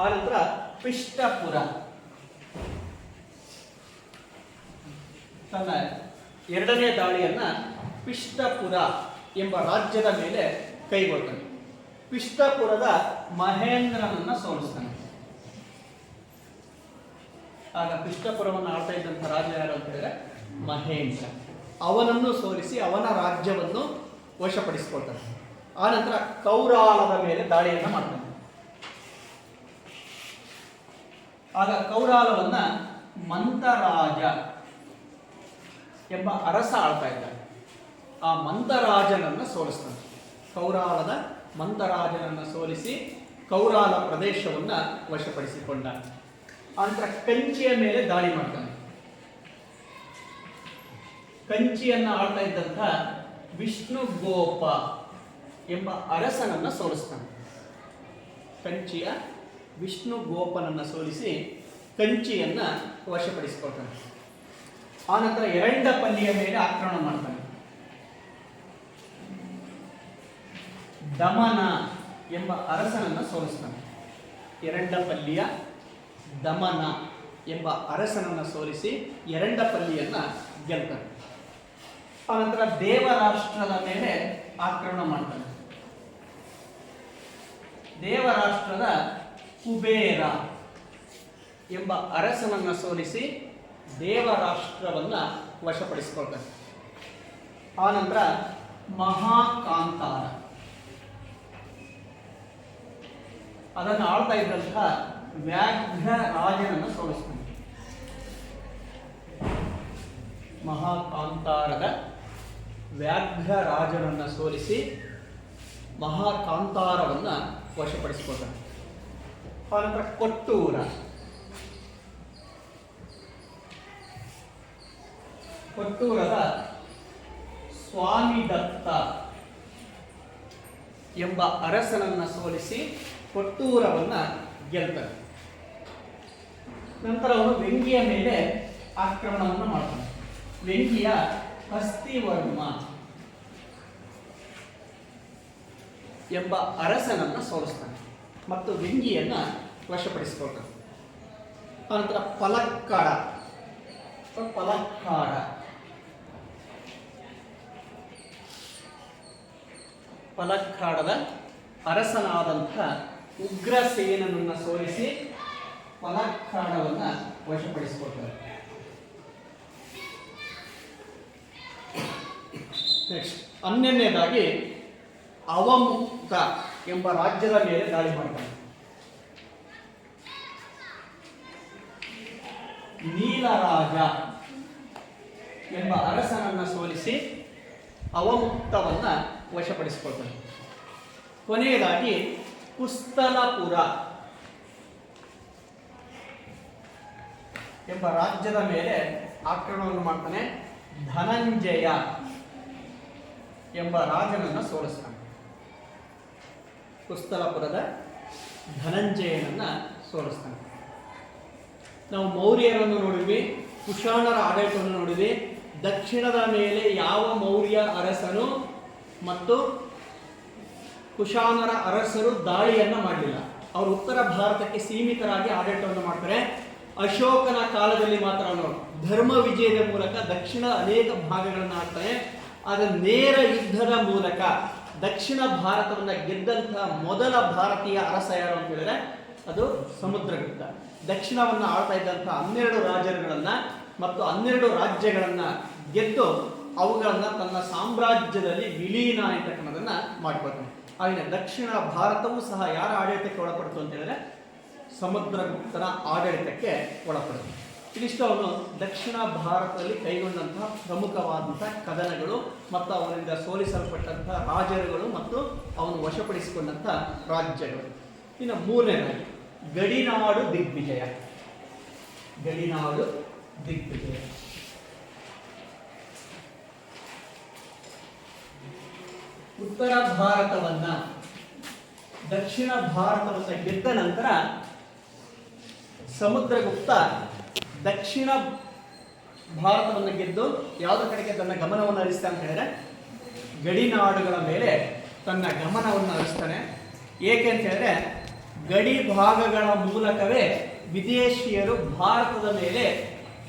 ಆನಂತರ ಪಿಷ್ಟಪುರ ತನ್ನ ಎರಡನೇ ದಾಳಿಯನ್ನ ಪಿಷ್ಟಪುರ ಎಂಬ ರಾಜ್ಯದ ಮೇಲೆ ಕೈಗೊಳ್ತಾನೆ. ಪಿಷ್ಟಪುರದ ಮಹೇಂದ್ರನನ್ನ ಸೋಲಿಸ್ತಾನೆ. ಆಗ ಪಿಷ್ಟಪುರವನ್ನು ಆಳ್ತಾ ಇದ್ದಂಥ ರಾಜ ಯಾರು ಅಂತ ಹೇಳಿದ್ರೆ ಮಹೇಂದ್ರ. ಅವನನ್ನು ಸೋಲಿಸಿ ಅವನ ರಾಜ್ಯವನ್ನು ವಶಪಡಿಸಿಕೊಳ್ತಾನೆ. ಆನಂತರ ಕೌರಾಲದ ಮೇಲೆ ದಾಳಿಯನ್ನು ಮಾಡ್ತಾನೆ. ಆಗ ಕೌರಾಲವನ್ನ ಮಂತರಾಜ ಎಂಬ ಅರಸ ಆಳ್ತಾ ಇದ್ದಾನೆ. ಆ ಮಂತರಾಜನನ್ನು ಸೋಲಿಸ್ತಾನೆ. ಕೌರಾಲದ ಮಂತರಾಜನನ್ನು ಸೋಲಿಸಿ ಕೌರಾಲ ಪ್ರದೇಶವನ್ನ ವಶಪಡಿಸಿಕೊಂಡ. ಆನಂತರ ಕಂಚಿಯ ಮೇಲೆ ದಾಳಿ ಮಾಡ್ತಾನೆ. ಕಂಚಿಯನ್ನ ಆಳ್ತಾ ಇದ್ದಂಥ ವಿಷ್ಣುಗೋಪ ಎಂಬ ಅರಸನನ್ನ ಸೋಲಿಸ್ತಾನೆ. ಕಂಚಿಯ ವಿಷ್ಣುಗೋಪನನ್ನ ಸೋಲಿಸಿ ಕಂಚಿಯನ್ನ ವಶಪಡಿಸಿಕೊಳ್ತಾನೆ. ಆನಂತರ ಎರಡಪಲ್ಲಿಯ ಮೇಲೆ ಆಕ್ರಮಣ ಮಾಡ್ತಾನೆ. ದಮನ ಎಂಬ ಅರಸನನ್ನ ಸೋಲಿಸ್ತಾನೆ. ಎರಡಪಲ್ಲಿಯ ದಮನ ಎಂಬ ಅರಸನನ್ನ ಸೋಲಿಸಿ ಎರಡಪಲ್ಲಿಯನ್ನ ಗೆಲ್ತಾನೆ. ಆನಂತರ ದೇವರಾಷ್ಟ್ರದ ಮೇಲೆ ಆಕ್ರಮಣ ಮಾಡ್ತಾನೆ. ದೇವರಾಷ್ಟ್ರದ ಕುಬೇರ ಎಂಬ ಅರಸನನ್ನ ಸೋಲಿಸಿ ದೇವರಾಷ್ಟ್ರವನ್ನ ವಶಪಡಿಸಿಕೊಳ್ತಾನೆ. ಆನಂತರ ಮಹಾಕಾಂತಾರ ಅದನ್ನು ಆಳ್ತಾ ಇದ್ದಂತಹ ವ್ಯಾಘ್ರ ರಾಜನನ್ನು ಸೋಲಿಸ್ತಾನೆ. ಮಹಾಕಾಂತಾರದ ವ್ಯಾಘ್ರ ರಾಜನನ್ನ ಸೋಲಿಸಿ ಮಹಾಕಾಂತಾರವನ್ನ ವಶಪಡಿಸಿಕೊಳ್ತಾನೆ. ಆನಂತರ ಕೊಟ್ಟೂರದ ಸ್ವಾಮಿದತ್ತ ಎಂಬ ಅರಸನನ್ನ ಸೋಲಿಸಿ ಕೊಟ್ಟೂರವನ್ನ ಗೆಲ್ತಾನೆ. ನಂತರ ಅವನು ವೆಂಗಿಯ ಮೇಲೆ ಆಕ್ರಮಣವನ್ನು ಮಾಡ್ತಾನೆ. ವೆಂಗಿಯ ಹಸ್ತಿವರ್ಮ ಎಂಬ ಅರಸನನ್ನ ಸೋಲಿಸ್ತಾನೆ ಮತ್ತು ವೆಂಗಿಯನ್ನ ವಶಪಡಿಸಿಕೊಳ್ತಾನೆ. ಅನಂತರ ಪಲಕ್ಕಾಡದ ಅರಸನಾದಂಥ ಉಗ್ರಸೇನನನ್ನ ಸೋಲಿಸಿ ಪಲಕ್ಕಾಡವನ್ನ ವಶಪಡಿಸಿಕೊಳ್ತಾರೆ. ನೆಕ್ಸ್ಟ್ 12ನೇದಾಗಿ ಅವಮುಕ್ತ ಎಂಬ ರಾಜ್ಯದ ಮೇಲೆ ದಾಳಿ ಮಾಡ್ತಾನೆ. ನೀಲರಾಜ ಎಂಬ ಅರಸನನ್ನ ಸೋಲಿಸಿ ಅವಮುಕ್ತವನ್ನ ವಶಪಡಿಸಿಕೊಳ್ತಾನೆ. ಕೊನೆಯದಾಗಿ ಕುಸ್ತಲಪುರ ಎಂಬ ರಾಜ್ಯದ ಮೇಲೆ ಆಕ್ರಮಣವನ್ನು ಮಾಡ್ತಾನೆ. ಧನಂಜಯ ಎಂಬ ರಾಜನನ್ನ ಸೋಲಿಸ್ತಾನೆ. ಕುಸ್ತಲಪುರದ ಧನಂಜಯನನ್ನ ಸೋಲಿಸ್ತಾನೆ. ನಾವು ಮೌರ್ಯರನ್ನು ನೋಡಿದ್ವಿ, ಕುಶಾಣರ ಆಡಳಿತವನ್ನು ನೋಡಿದ್ವಿ. ದಕ್ಷಿಣದ ಮೇಲೆ ಯಾವ ಮೌರ್ಯ ಅರಸನು ಮತ್ತು ಕುಶಾನರ ಅರಸರು ದಾಳಿಯನ್ನ ಮಾಡಲಿಲ್ಲ. ಅವರು ಉತ್ತರ ಭಾರತಕ್ಕೆ ಸೀಮಿತರಾಗಿ ಆಡಳಿತವನ್ನು ಮಾಡ್ತಾರೆ. ಅಶೋಕನ ಕಾಲದಲ್ಲಿ ಮಾತ್ರ ಅವನು ಧರ್ಮ ವಿಜಯದ ಮೂಲಕ ದಕ್ಷಿಣದ ಅನೇಕ ಭಾಗಗಳನ್ನು ಆಡ್ತಾರೆ. ಆದರೆ ನೇರ ಯುದ್ಧದ ಮೂಲಕ ದಕ್ಷಿಣ ಭಾರತವನ್ನು ಗೆದ್ದಂತಹ ಮೊದಲ ಭಾರತೀಯ ಅರಸ ಯಾರು ಅಂತ ಹೇಳಿದ್ರೆ ಅದು ಸಮುದ್ರಗುಪ್ತ. ದಕ್ಷಿಣವನ್ನು ಆಳ್ತಾ ಇದ್ದಂತಹ 12 ರಾಜರುಗಳನ್ನ ಮತ್ತು 12 ರಾಜ್ಯಗಳನ್ನ ಗೆದ್ದು ಅವುಗಳನ್ನ ತನ್ನ ಸಾಮ್ರಾಜ್ಯದಲ್ಲಿ ವಿಲೀನ ಅಂತಕ್ಕನ್ನೋದನ್ನ ಮಾಡ್ಕೊಳ್ತಾನೆ. ಹಾಗೆ ದಕ್ಷಿಣ ಭಾರತವೂ ಸಹ ಯಾರ ಆಡಳಿತಕ್ಕೆ ಒಳಪಡ್ತು ಅಂತ ಹೇಳಿದ್ರೆ ಸಮುದ್ರಗುಪ್ತನ ಆಡಳಿತಕ್ಕೆ ಒಳಪಡುತ್ತೆ. ಇದಿಷ್ಟು ಅವನು ದಕ್ಷಿಣ ಭಾರತದಲ್ಲಿ ಕೈಗೊಂಡಂತಹ ಪ್ರಮುಖವಾದಂತಹ ಕದನಗಳು ಮತ್ತು ಅವನಿಂದ ಸೋಲಿಸಲ್ಪಟ್ಟಂತಹ ರಾಜರುಗಳು ಮತ್ತು ಅವನು ವಶಪಡಿಸಿಕೊಂಡಂತಹ ರಾಜ್ಯಗಳು. ಇನ್ನು ಮೂರನೇದಾಗಿ ಗಡಿನಾಡು ದಿಗ್ವಿಜಯ. ಗಡಿನಾಡು ದಿಗ್ವಿಜಯ ಉತ್ತರ ಭಾರತವನ್ನ ದಕ್ಷಿಣ ಭಾರತವನ್ನ ಗೆದ್ದ ನಂತರ ಸಮುದ್ರಗುಪ್ತ ದಕ್ಷಿಣ ಭಾರತವನ್ನು ಗೆದ್ದು ಯಾವುದರ ಕಡೆಗೆ ತನ್ನ ಗಮನವನ್ನು ಹರಿಸ್ತಾನೆ ಅಂತ ಹೇಳಿದ್ರೆ ಗಡಿನಾಡುಗಳ ಮೇಲೆ ತನ್ನ ಗಮನವನ್ನು ಹರಿಸ್ತಾನೆ. ಏಕೆ ಅಂತ ಹೇಳಿದ್ರೆ ಗಡಿ ಭಾಗಗಳ ಮೂಲಕವೇ ವಿದೇಶಿಯರು ಭಾರತದ ಮೇಲೆ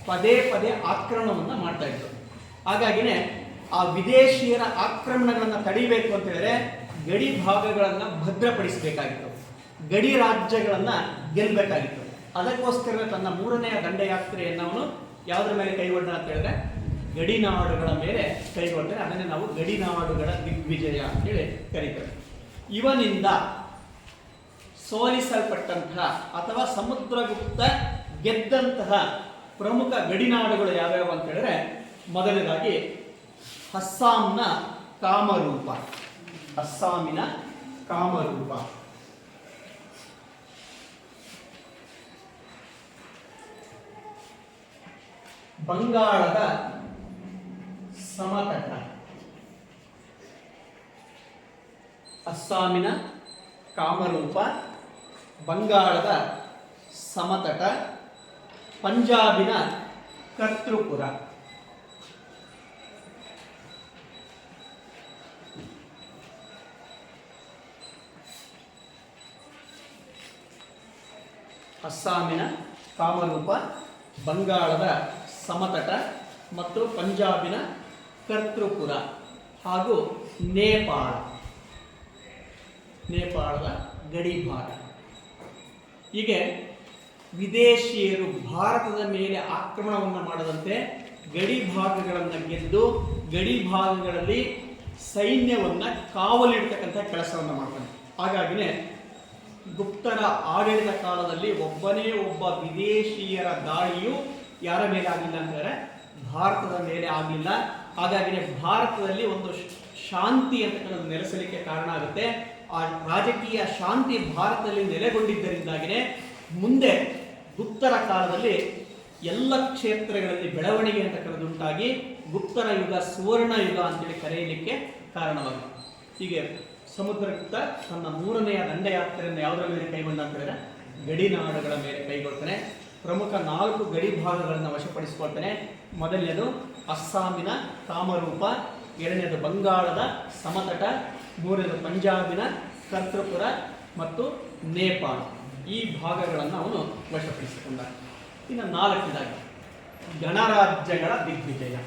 ಪದೇ ಪದೇ ಆಕ್ರಮಣವನ್ನು ಮಾಡ್ತಾ ಇದ್ರು. ಹಾಗಾಗಿನೇ ಆ ವಿದೇಶಿಯರ ಆಕ್ರಮಣಗಳನ್ನು ತಡಿಬೇಕು ಅಂತ ಹೇಳಿದ್ರೆ ಗಡಿ ಭಾಗಗಳನ್ನು ಭದ್ರಪಡಿಸಬೇಕಾಗಿತ್ತು, ಗಡಿ ರಾಜ್ಯಗಳನ್ನು ಗೆಲ್ಲಬೇಕಾಗಿತ್ತು. ಅದಕ್ಕೋಸ್ಕರ ತನ್ನ ಮೂರನೆಯ ದಂಡಯಾತ್ರೆಯನ್ನು ಅವನು ಯಾವುದರ ಮೇಲೆ ಕೈಗೊಂಡ ಅಂತ ಹೇಳಿದ್ರೆ ಗಡಿನಾಡುಗಳ ಮೇಲೆ ಕೈಗೊಂಡ್ರೆ ಅದನ್ನೇ ನಾವು ಗಡಿನಾಡುಗಳ ದಿಗ್ವಿಜಯ ಅಂತೇಳಿ ಕರೀತೇವೆ. ಇವನಿಂದ ಸೋಲಿಸಲ್ಪಟ್ಟಂತಹ ಅಥವಾ ಸಮುದ್ರಗುಪ್ತ ಗೆದ್ದಂತಹ ಪ್ರಮುಖ ಗಡಿನಾಡುಗಳು ಯಾವ್ಯಾವ ಅಂತ ಹೇಳಿದ್ರೆ ಮೊದಲನೇದಾಗಿ ಅಸ್ಸಾಂನ ಕಾಮರೂಪ. ಅಸ್ಸಾಮಿನ ಕಾಮರೂಪ, ಬಂಗಾಳದ ಸಮತಟ. ಅಸ್ಸಾಮಿನ ಕಾಮರೂಪ, ಬಂಗಾಳದ ಸಮತಟ, ಪಂಜಾಬಿನ ಕರ್ತೃಪುರ. ಅಸ್ಸಾಮಿನ ಕಾಮರೂಪ, ಬಂಗಾಳದ ಸಮತಟ ಮತ್ತು ಪಂಜಾಬಿನ ಕರ್ತೃಪುರ ಹಾಗೂ ನೇಪಾಳ, ನೇಪಾಳದ ಗಡಿ ಭಾಗ. ಹೀಗೆ ವಿದೇಶಿಯರು ಭಾರತದ ಮೇಲೆ ಆಕ್ರಮಣವನ್ನು ಮಾಡದಂತೆ ಗಡಿ ಭಾಗಗಳನ್ನು ಗೆದ್ದು ಗಡಿ ಭಾಗಗಳಲ್ಲಿ ಸೈನ್ಯವನ್ನು ಕಾವಲಿಡ್ತಕ್ಕಂಥ ಕೆಲಸವನ್ನು ಮಾಡ್ತಾನೆ. ಹಾಗಾಗಿನೇ ಗುಪ್ತರ ಆಡಳಿತ ಕಾಲದಲ್ಲಿ ಒಬ್ಬನೇ ಒಬ್ಬ ವಿದೇಶಿಯರ ದಾಳಿಯು ಯಾರ ಮೇಲೆ ಆಗಲಿಲ್ಲ ಅಂತಂದರೆ ಭಾರತದ ಮೇಲೆ ಆಗಲಿಲ್ಲ. ಹಾಗಾಗಿನೇ ಭಾರತದಲ್ಲಿ ಒಂದು ಶಾಂತಿ ಅಂತಕ್ಕಂಥದ್ದು ನೆಲೆಸಲಿಕ್ಕೆ ಕಾರಣ ಆಗುತ್ತೆ. ಆ ರಾಜಕೀಯ ಶಾಂತಿ ಭಾರತದಲ್ಲಿ ನೆಲೆಗೊಂಡಿದ್ದರಿಂದಾಗಿನೇ ಮುಂದೆ ಗುಪ್ತರ ಕಾಲದಲ್ಲಿ ಎಲ್ಲ ಕ್ಷೇತ್ರಗಳಲ್ಲಿ ಬೆಳವಣಿಗೆ ಅಂತಕ್ಕಂಥದ್ದು ಉಂಟಾಗಿ ಗುಪ್ತರ ಯುಗ ಸುವರ್ಣ ಯುಗ ಅಂತೇಳಿ ಕರೆಯಲಿಕ್ಕೆ ಕಾರಣವಾಗಿದೆ. ಹೀಗೆ ಸಮುದ್ರಗುಪ್ತ ತನ್ನ ಮೂರನೆಯ ದಂಡಯಾತ್ರೆಯನ್ನು ಯಾವುದರ ಮೇಲೆ ಕೈಗೊಂಡ ಅಂತ ಹೇಳಿದ್ರೆ ಗಡಿನಾಡುಗಳ ಮೇಲೆ ಕೈಗೊಳ್ತಾನೆ. ಪ್ರಮುಖ 4 ಗಡಿ ಭಾಗಗಳನ್ನು ವಶಪಡಿಸಿಕೊಳ್ತಾನೆ. ಮೊದಲನೇದು ಅಸ್ಸಾಮಿನ ಕಾಮರೂಪ, ಎರಡನೇದು ಬಂಗಾಳದ ಸಮತಟ, ಮೂರನೇದು ಪಂಜಾಬಿನ ಕರ್ತೃಪುರ ಮತ್ತು ನೇಪಾಳ. ಈ ಭಾಗಗಳನ್ನು ಅವನು ವಶಪಡಿಸಿಕೊಂಡ. ಇನ್ನು 4ನೇದಾಗಿ ಗಣರಾಜ್ಯಗಳ ದಿಗ್ವಿಜಯ.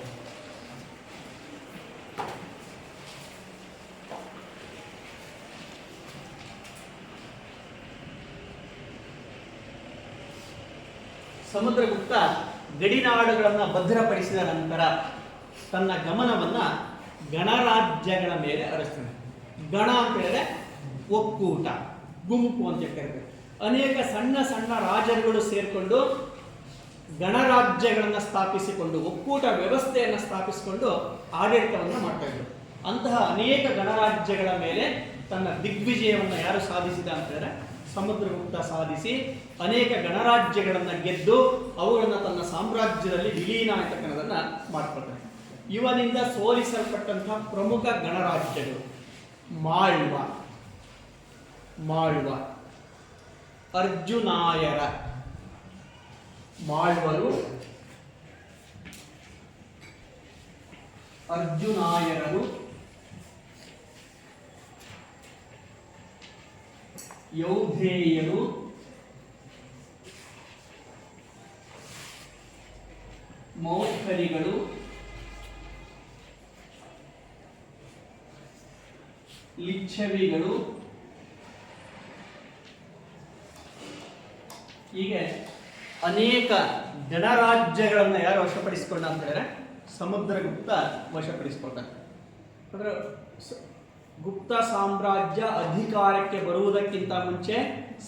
ಸಮುದ್ರಗುಪ್ತ ಗಡಿನಾಡುಗಳನ್ನು ಭದ್ರಪಡಿಸಿದ ನಂತರ ತನ್ನ ಗಮನವನ್ನ ಗಣರಾಜ್ಯಗಳ ಮೇಲೆ ಹರಿಸ್ತಾನೆ. ಗಣ ಅಂತ ಹೇಳಿದ್ರೆ ಒಕ್ಕೂಟ, ಗುಂಪು ಅಂತ ಕರೀತಾರೆ. ಅನೇಕ ಸಣ್ಣ ಸಣ್ಣ ರಾಜರುಗಳು ಸೇರಿಕೊಂಡು ಗಣರಾಜ್ಯಗಳನ್ನು ಸ್ಥಾಪಿಸಿಕೊಂಡು ಒಕ್ಕೂಟ ವ್ಯವಸ್ಥೆಯನ್ನು ಸ್ಥಾಪಿಸಿಕೊಂಡು ಆಡಳಿತವನ್ನು ಮಾಡ್ತಾ ಇದ್ರು. ಅಂತಹ ಅನೇಕ ಗಣರಾಜ್ಯಗಳ ಮೇಲೆ ತನ್ನ ದಿಗ್ವಿಜಯವನ್ನು ಯಾರು ಸಾಧಿಸಿದ ಅಂತ ಹೇಳಿದ್ರೆ ಸಮುದ್ರಗುಪ್ತ ಸಾಧಿಸಿ ಅನೇಕ ಗಣರಾಜ್ಯಗಳನ್ನು ಗೆದ್ದು ಅವುಗಳನ್ನು ತನ್ನ ಸಾಮ್ರಾಜ್ಯದಲ್ಲಿ ವಿಲೀನ ಅಂತಕ್ಕಂಥದನ್ನ ಮಾಡ್ಕೊಳ್ತಾನೆ. ಇವನಿಂದ ಸೋಲಿಸಲ್ಪಟ್ಟಂತಹ ಪ್ರಮುಖ ಗಣರಾಜ್ಯಗಳು ಮಾಳ್ವ, ಮಾಳ್ವ, ಅರ್ಜುನಾಯರ, ಮಾಳ್ವರು, ಅರ್ಜುನಾಯರರು, ಯೌಧೇಯರು, ಮೌಖರಿಗಳು, ಲಿಚ್ಛವಿಗಳು, ಹೀಗೆ ಅನೇಕ ಗಣರಾಜ್ಯಗಳನ್ನು ಯಾರು ವಶಪಡಿಸಿಕೊಂಡ ಅಂತ ಹೇಳಿದ್ರೆ ಸಮುದ್ರಗುಪ್ತ ವಶಪಡಿಸಿಕೊಳ್ತಾನೆ. ಅಂದ್ರೆ ಗುಪ್ತ ಸಾಮ್ರಾಜ್ಯ ಅಧಿಕಾರಕ್ಕೆ ಬರುವುದಕ್ಕಿಂತ ಮುಂಚೆ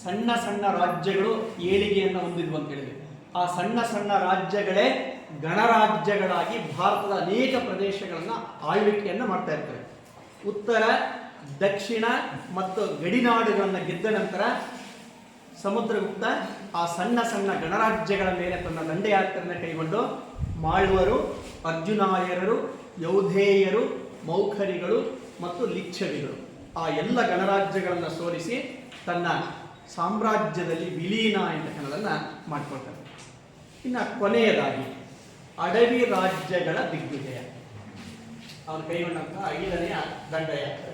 ಸಣ್ಣ ಸಣ್ಣ ರಾಜ್ಯಗಳು ಏಳಿಗೆಯನ್ನು ಹೊಂದಿದ್ವು ಅಂತ ಹೇಳಿದ್ವಿ. ಆ ಸಣ್ಣ ಸಣ್ಣ ರಾಜ್ಯಗಳೇ ಗಣರಾಜ್ಯಗಳಾಗಿ ಭಾರತದ ಅನೇಕ ಪ್ರದೇಶಗಳನ್ನು ಆಳ್ವಿಕೆಯನ್ನು ಮಾಡ್ತಾ ಇರ್ತಾರೆ. ಉತ್ತರ, ದಕ್ಷಿಣ ಮತ್ತು ಗಡಿನಾಡುಗಳನ್ನು ಗೆದ್ದ ನಂತರ ಸಮುದ್ರಗುಪ್ತ ಆ ಸಣ್ಣ ಸಣ್ಣ ಗಣರಾಜ್ಯಗಳ ಮೇಲೆ ತನ್ನ ದಂಡಯಾತ್ರೆಯನ್ನು ಕೈಗೊಂಡು ಮಾಳ್ವರು, ಅರ್ಜುನಾಯರರು, ಯೌಧೇಯರು, ಮೌಖರಿಗಳು ಮತ್ತು ಲಿಚ್ಛವಿಗಳು ಆ ಎಲ್ಲ ಗಣರಾಜ್ಯಗಳನ್ನು ಸೋಲಿಸಿ ತನ್ನ ಸಾಮ್ರಾಜ್ಯದಲ್ಲಿ ವಿಲೀನ ಎಂತಕ್ಕನ್ನೋದನ್ನು ಮಾಡಿಕೊಳ್ತಾರೆ. ಇನ್ನು ಕೊನೆಯದಾಗಿ ಅಡವಿ ರಾಜ್ಯಗಳ ದಿಗ್ವಿಜಯ, ಅವನು ಕೈಗೊಂಡಂತಹ 5ನೆಯ ದಂಡಯಾತ್ರೆ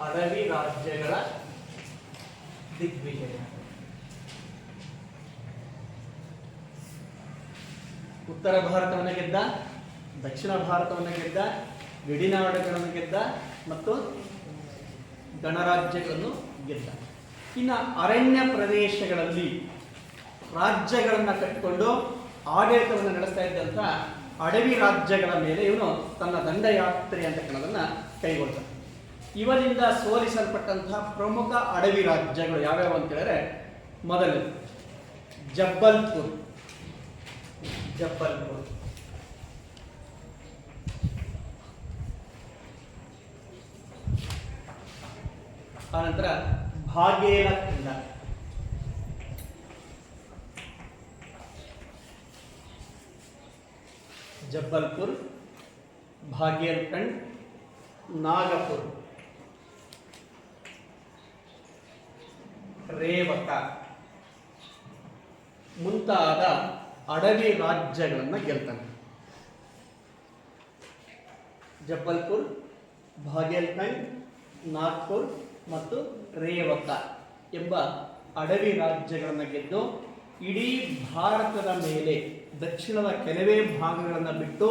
ಅಡವಿ ರಾಜ್ಯಗಳ ದಿಗ್ವಿಜಯ. ಉತ್ತರ ಭಾರತವನ್ನು ಗೆದ್ದ, ದಕ್ಷಿಣ ಭಾರತವನ್ನು ಗೆದ್ದ, ಗಡಿನಾಡುಗಳನ್ನು ಗೆದ್ದ ಮತ್ತು ಗಣರಾಜ್ಯಗಳನ್ನು ಗೆದ್ದ. ಇನ್ನು ಅರಣ್ಯ ಪ್ರದೇಶಗಳಲ್ಲಿ ರಾಜ್ಯಗಳನ್ನು ಕಟ್ಟಿಕೊಂಡು ಆಡಳಿತವನ್ನು ನಡೆಸ್ತಾ ಇದ್ದಂಥ ಅಡವಿ ರಾಜ್ಯಗಳ ಮೇಲೆ ಇವನು ತನ್ನ ದಂಡಯಾತ್ರೆ ಅಂತಕ್ಕನ್ನೋದನ್ನು ಕೈಗೊಳ್ತಾನೆ. ಇವನಿಂದ ಸೋಲಿಸಲ್ಪಟ್ಟಂತಹ ಪ್ರಮುಖ ಅಡವಿ ರಾಜ್ಯಗಳು ಯಾವ್ಯಾವ ಅಂತ ಹೇಳಿದ್ರೆ, ಮೊದಲು ಜಬ್ಬಲ್ಪುರ್, ಆನಂತರ ಭಾಗೇರಖಂಡ, ಜಬ್ಬಲ್ಪುರ್, ಭಾಗೇರ್ಖಂಡ್, ನಾಗಪುರ್, ರೇವಕ ಮುಂತಾದ ಅಡವಿ ರಾಜ್ಯಗಳನ್ನು ಗೆಲ್ತಾನೆ. ಜಬ್ಬಲ್ಪುರ್, ಭಾಗೇರ್ಖಂಡ್, ನಾಗ್ಪುರ್ ಮತ್ತು ರೇವಕ ಎಂಬ ಅಡವಿ ರಾಜ್ಯಗಳನ್ನು ಗೆದ್ದು ಇಡೀ ಭಾರತದ ಮೇಲೆ ದಕ್ಷಿಣದ ಕೆಲವೇ ಭಾಗಗಳನ್ನು ಬಿಟ್ಟು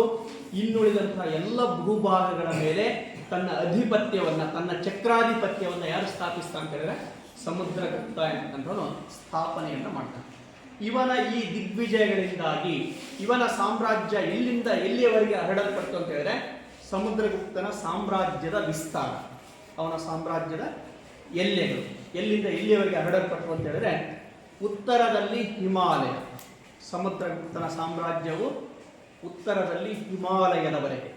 ಇನ್ನುಳಿದಂತಹ ಎಲ್ಲ ಭೂಭಾಗಗಳ ಮೇಲೆ ತನ್ನ ಅಧಿಪತ್ಯವನ್ನು, ತನ್ನ ಚಕ್ರಾಧಿಪತ್ಯವನ್ನು ಯಾರು ಸ್ಥಾಪಿಸ್ತಾ ಅಂತ ಹೇಳಿದ್ರೆ ಸಮುದ್ರಗುಪ್ತ ಎಂತಕ್ಕಂಥವನು ಸ್ಥಾಪನೆಯನ್ನು ಮಾಡ್ತಾನೆ. ಇವನ ಈ ದಿಗ್ವಿಜಯಗಳಿಂದಾಗಿ ಇವನ ಸಾಮ್ರಾಜ್ಯ ಎಲ್ಲಿಂದ ಎಲ್ಲಿಯವರೆಗೆ ಹರಡಲ್ಪಡ್ತು ಅಂತ ಹೇಳಿದ್ರೆ ಸಮುದ್ರಗುಪ್ತನ ಸಾಮ್ರಾಜ್ಯದ ವಿಸ್ತಾರ, ಅವನ ಸಾಮ್ರಾಜ್ಯದ ಎಲ್ಲೆಗಳು ಎಲ್ಲಿಂದ ಎಲ್ಲಿಯವರೆಗೆ ಹರಡಲ್ಪಟ್ಟು ಅಂತ ಹೇಳಿದ್ರೆ ಉತ್ತರದಲ್ಲಿ ಹಿಮಾಲಯ, ಸಮುದ್ರಗುಪ್ತನ ಸಾಮ್ರಾಜ್ಯವು ಉತ್ತರದಲ್ಲಿ ಹಿಮಾಲಯದವರೆಗೆ,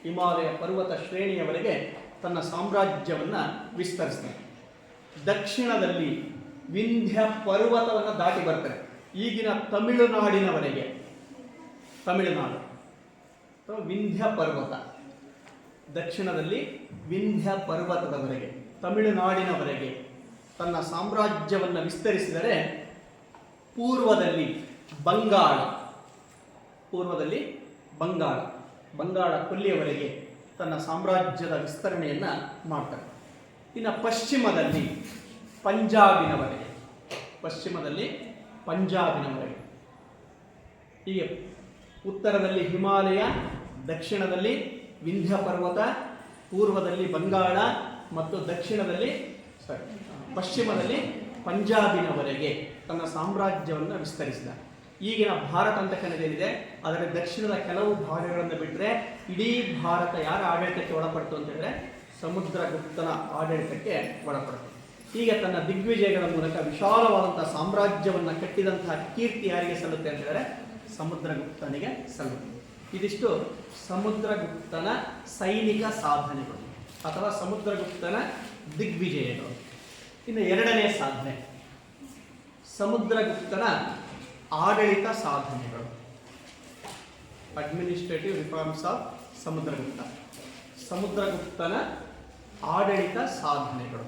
ಹಿಮಾಲಯ ಪರ್ವತ ಶ್ರೇಣಿಯವರೆಗೆ ತನ್ನ ಸಾಮ್ರಾಜ್ಯವನ್ನು ವಿಸ್ತರಿಸ್ತಾನೆ. ದಕ್ಷಿಣದಲ್ಲಿ ವಿಂಧ್ಯ ಪರ್ವತವನ್ನು ದಾಟಿ ಬರ್ತಾರೆ, ಈಗಿನ ತಮಿಳುನಾಡಿನವರೆಗೆ, ತಮಿಳುನಾಡು ವಿಂಧ್ಯ ಪರ್ವತ, ದಕ್ಷಿಣದಲ್ಲಿ ವಿಂಧ್ಯ ಪರ್ವತದವರೆಗೆ ತಮಿಳುನಾಡಿನವರೆಗೆ ತನ್ನ ಸಾಮ್ರಾಜ್ಯವನ್ನು ವಿಸ್ತರಿಸಿದರೆ ಪೂರ್ವದಲ್ಲಿ ಬಂಗಾಳ, ಬಂಗಾಳ ಕೊಲ್ಲಿಯವರೆಗೆ ತನ್ನ ಸಾಮ್ರಾಜ್ಯದ ವಿಸ್ತರಣೆಯನ್ನು ಮಾಡ್ತಾರೆ. ಇನ್ನು ಪಶ್ಚಿಮದಲ್ಲಿ ಪಂಜಾಬಿನವರೆಗೆ ಹೀಗೆ ಉತ್ತರದಲ್ಲಿ ಹಿಮಾಲಯ, ದಕ್ಷಿಣದಲ್ಲಿ ವಿಂಧ್ಯ ಪರ್ವತ, ಪೂರ್ವದಲ್ಲಿ ಬಂಗಾಳ ಮತ್ತು ಪಶ್ಚಿಮದಲ್ಲಿ ಪಂಜಾಬಿನವರೆಗೆ ತನ್ನ ಸಾಮ್ರಾಜ್ಯವನ್ನು ವಿಸ್ತರಿಸಿದ. ಈಗಿನ ಭಾರತ ಅಂತಕ್ಕಂಥದ್ದೇನಿದೆ ಅದರ ದಕ್ಷಿಣದ ಕೆಲವು ಭಾಗಗಳನ್ನು ಬಿಟ್ಟರೆ ಇಡೀ ಭಾರತ ಯಾರ ಆಡಳಿತಕ್ಕೆ ಒಳಪಡ್ತು ಅಂತ ಹೇಳಿದ್ರೆ ಸಮುದ್ರಗುಪ್ತನ ಆಡಳಿತಕ್ಕೆ ಒಳಪಡ್ತು. ಹೀಗೆ ತನ್ನ ದಿಗ್ವಿಜಯಗಳ ಮೂಲಕ ವಿಶಾಲವಾದಂತಹ ಸಾಮ್ರಾಜ್ಯವನ್ನು ಕಟ್ಟಿದಂತಹ ಕೀರ್ತಿ ಯಾರಿಗೆ ಸಲ್ಲುತ್ತೆ ಅಂತ ಹೇಳಿದ್ರೆ ಸಮುದ್ರಗುಪ್ತನಿಗೆ ಸಲ್ಲುತ್ತೆ. ಇದಿಷ್ಟು ಸಮುದ್ರಗುಪ್ತನ ಸೈನಿಕ ಸಾಧನೆಗಳು ಅಥವಾ ಸಮುದ್ರಗುಪ್ತನ ದಿಗ್ವಿಜಯಗಳು. ಇನ್ನು 2ನೇ ಸಾಧನೆ ಸಮುದ್ರಗುಪ್ತನ ಆಡಳಿತ ಸಾಧನೆಗಳು, ಅಡ್ಮಿನಿಸ್ಟ್ರೇಟಿವ್ ರಿಫಾರ್ಮ್ಸ್ ಆಫ್ ಸಮುದ್ರಗುಪ್ತ. ಸಮುದ್ರಗುಪ್ತನ ಆಡಳಿತ ಸಾಧನೆಗಳು.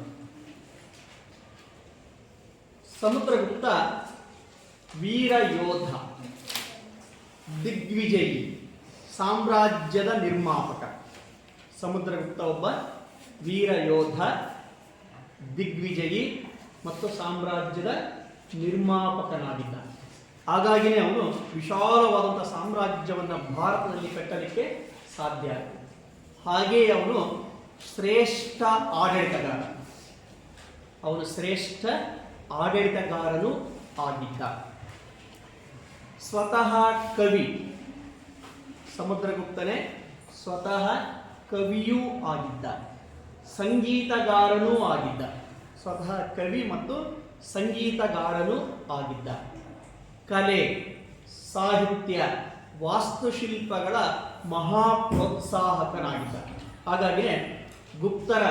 ಸಮುದ್ರಗುಪ್ತ ವೀರ ಯೋಧ, ದಿಗ್ವಿಜಯಿ, ಸಾಮ್ರಾಜ್ಯದ ನಿರ್ಮಾಪಕ. ಸಮುದ್ರಗುಪ್ತ ಒಬ್ಬ ವೀರ ಯೋಧ, ದಿಗ್ವಿಜಯಿ ಮತ್ತು ಸಾಮ್ರಾಜ್ಯದ ನಿರ್ಮಾಪಕನಾಗಿದ್ದ. ಹಾಗಾಗಿನೇ ಅವನು ವಿಶಾಲವಾದಂಥ ಸಾಮ್ರಾಜ್ಯವನ್ನು ಭಾರತದಲ್ಲಿ ಕಟ್ಟಲಿಕ್ಕೆ ಸಾಧ್ಯ ಆಯಿತು. ಹಾಗೆಯೇ ಅವನು ಶ್ರೇಷ್ಠ ಆಡಳಿತಗಾರನೂ ಆಗಿದ್ದ. ಸ್ವತಃ ಕವಿ, ಸಮುದ್ರಗುಪ್ತನೇ ಸ್ವತಃ ಕವಿಯೂ ಆಗಿದ್ದ, ಸಂಗೀತಗಾರನೂ ಆಗಿದ್ದ. ಸ್ವತಃ ಕವಿ ಮತ್ತು ಸಂಗೀತಗಾರನೂ ಆಗಿದ್ದ. ಕಲೆ, ಸಾಹಿತ್ಯ, ವಾಸ್ತುಶಿಲ್ಪಗಳ ಮಹಾ ಪ್ರೋತ್ಸಾಹಕನಾಗಿದ್ದ. ಹಾಗಾಗಿಯೇ ಗುಪ್ತರ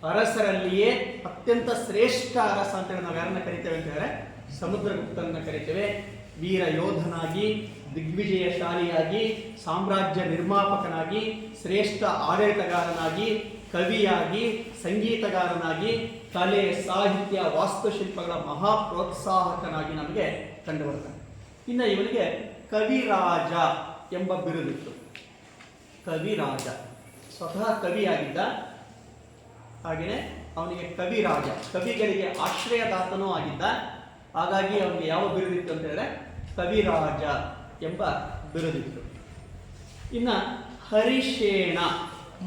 ಅರಸರಲ್ಲಿಯೇ ಅತ್ಯಂತ ಶ್ರೇಷ್ಠ ಅರಸ ಅಂತೇಳಿ ನಾವು ಯಾರನ್ನ ಕರಿತೇವೆ ಅಂತ ಹೇಳಿದ್ರೆ ಸಮುದ್ರಗುಪ್ತನನ್ನ ಕರಿತೇವೆ. ವೀರ ಯೋಧನಾಗಿ, ದಿಗ್ವಿಜಯಶಾಲಿಯಾಗಿ, ಸಾಮ್ರಾಜ್ಯ ನಿರ್ಮಾಪಕನಾಗಿ, ಶ್ರೇಷ್ಠ ಆಡಳಿತಗಾರನಾಗಿ, ಕವಿಯಾಗಿ, ಸಂಗೀತಗಾರನಾಗಿ, ಕಲೆ, ಸಾಹಿತ್ಯ, ವಾಸ್ತುಶಿಲ್ಪಗಳ ಮಹಾ ಪ್ರೋತ್ಸಾಹಕನಾಗಿ ನಮಗೆ ಕಂಡುಬರ್ತಾನೆ. ಇನ್ನು ಇವನಿಗೆ ಕವಿರಾಜ ಎಂಬ ಬಿರುದಿತ್ತು. ಕವಿರಾಜ, ಸ್ವತಃ ಕವಿಯಾಗಿದ್ದ. ಹಾಗೆಯೇ ಅವನಿಗೆ ಕವಿರಾಜ, ಕವಿಗಳಿಗೆ ಆಶ್ರಯದಾತನೂ ಆಗಿದ್ದ. ಹಾಗಾಗಿ ಅವನಿಗೆ ಯಾವ ಬಿರುದಿತ್ತು ಅಂತ ಹೇಳಿದ್ರೆ ಕವಿರಾಜ ಎಂಬ ಬಿರುದಿತ್ತು. ಇನ್ನು ಹರಿಶೇಣ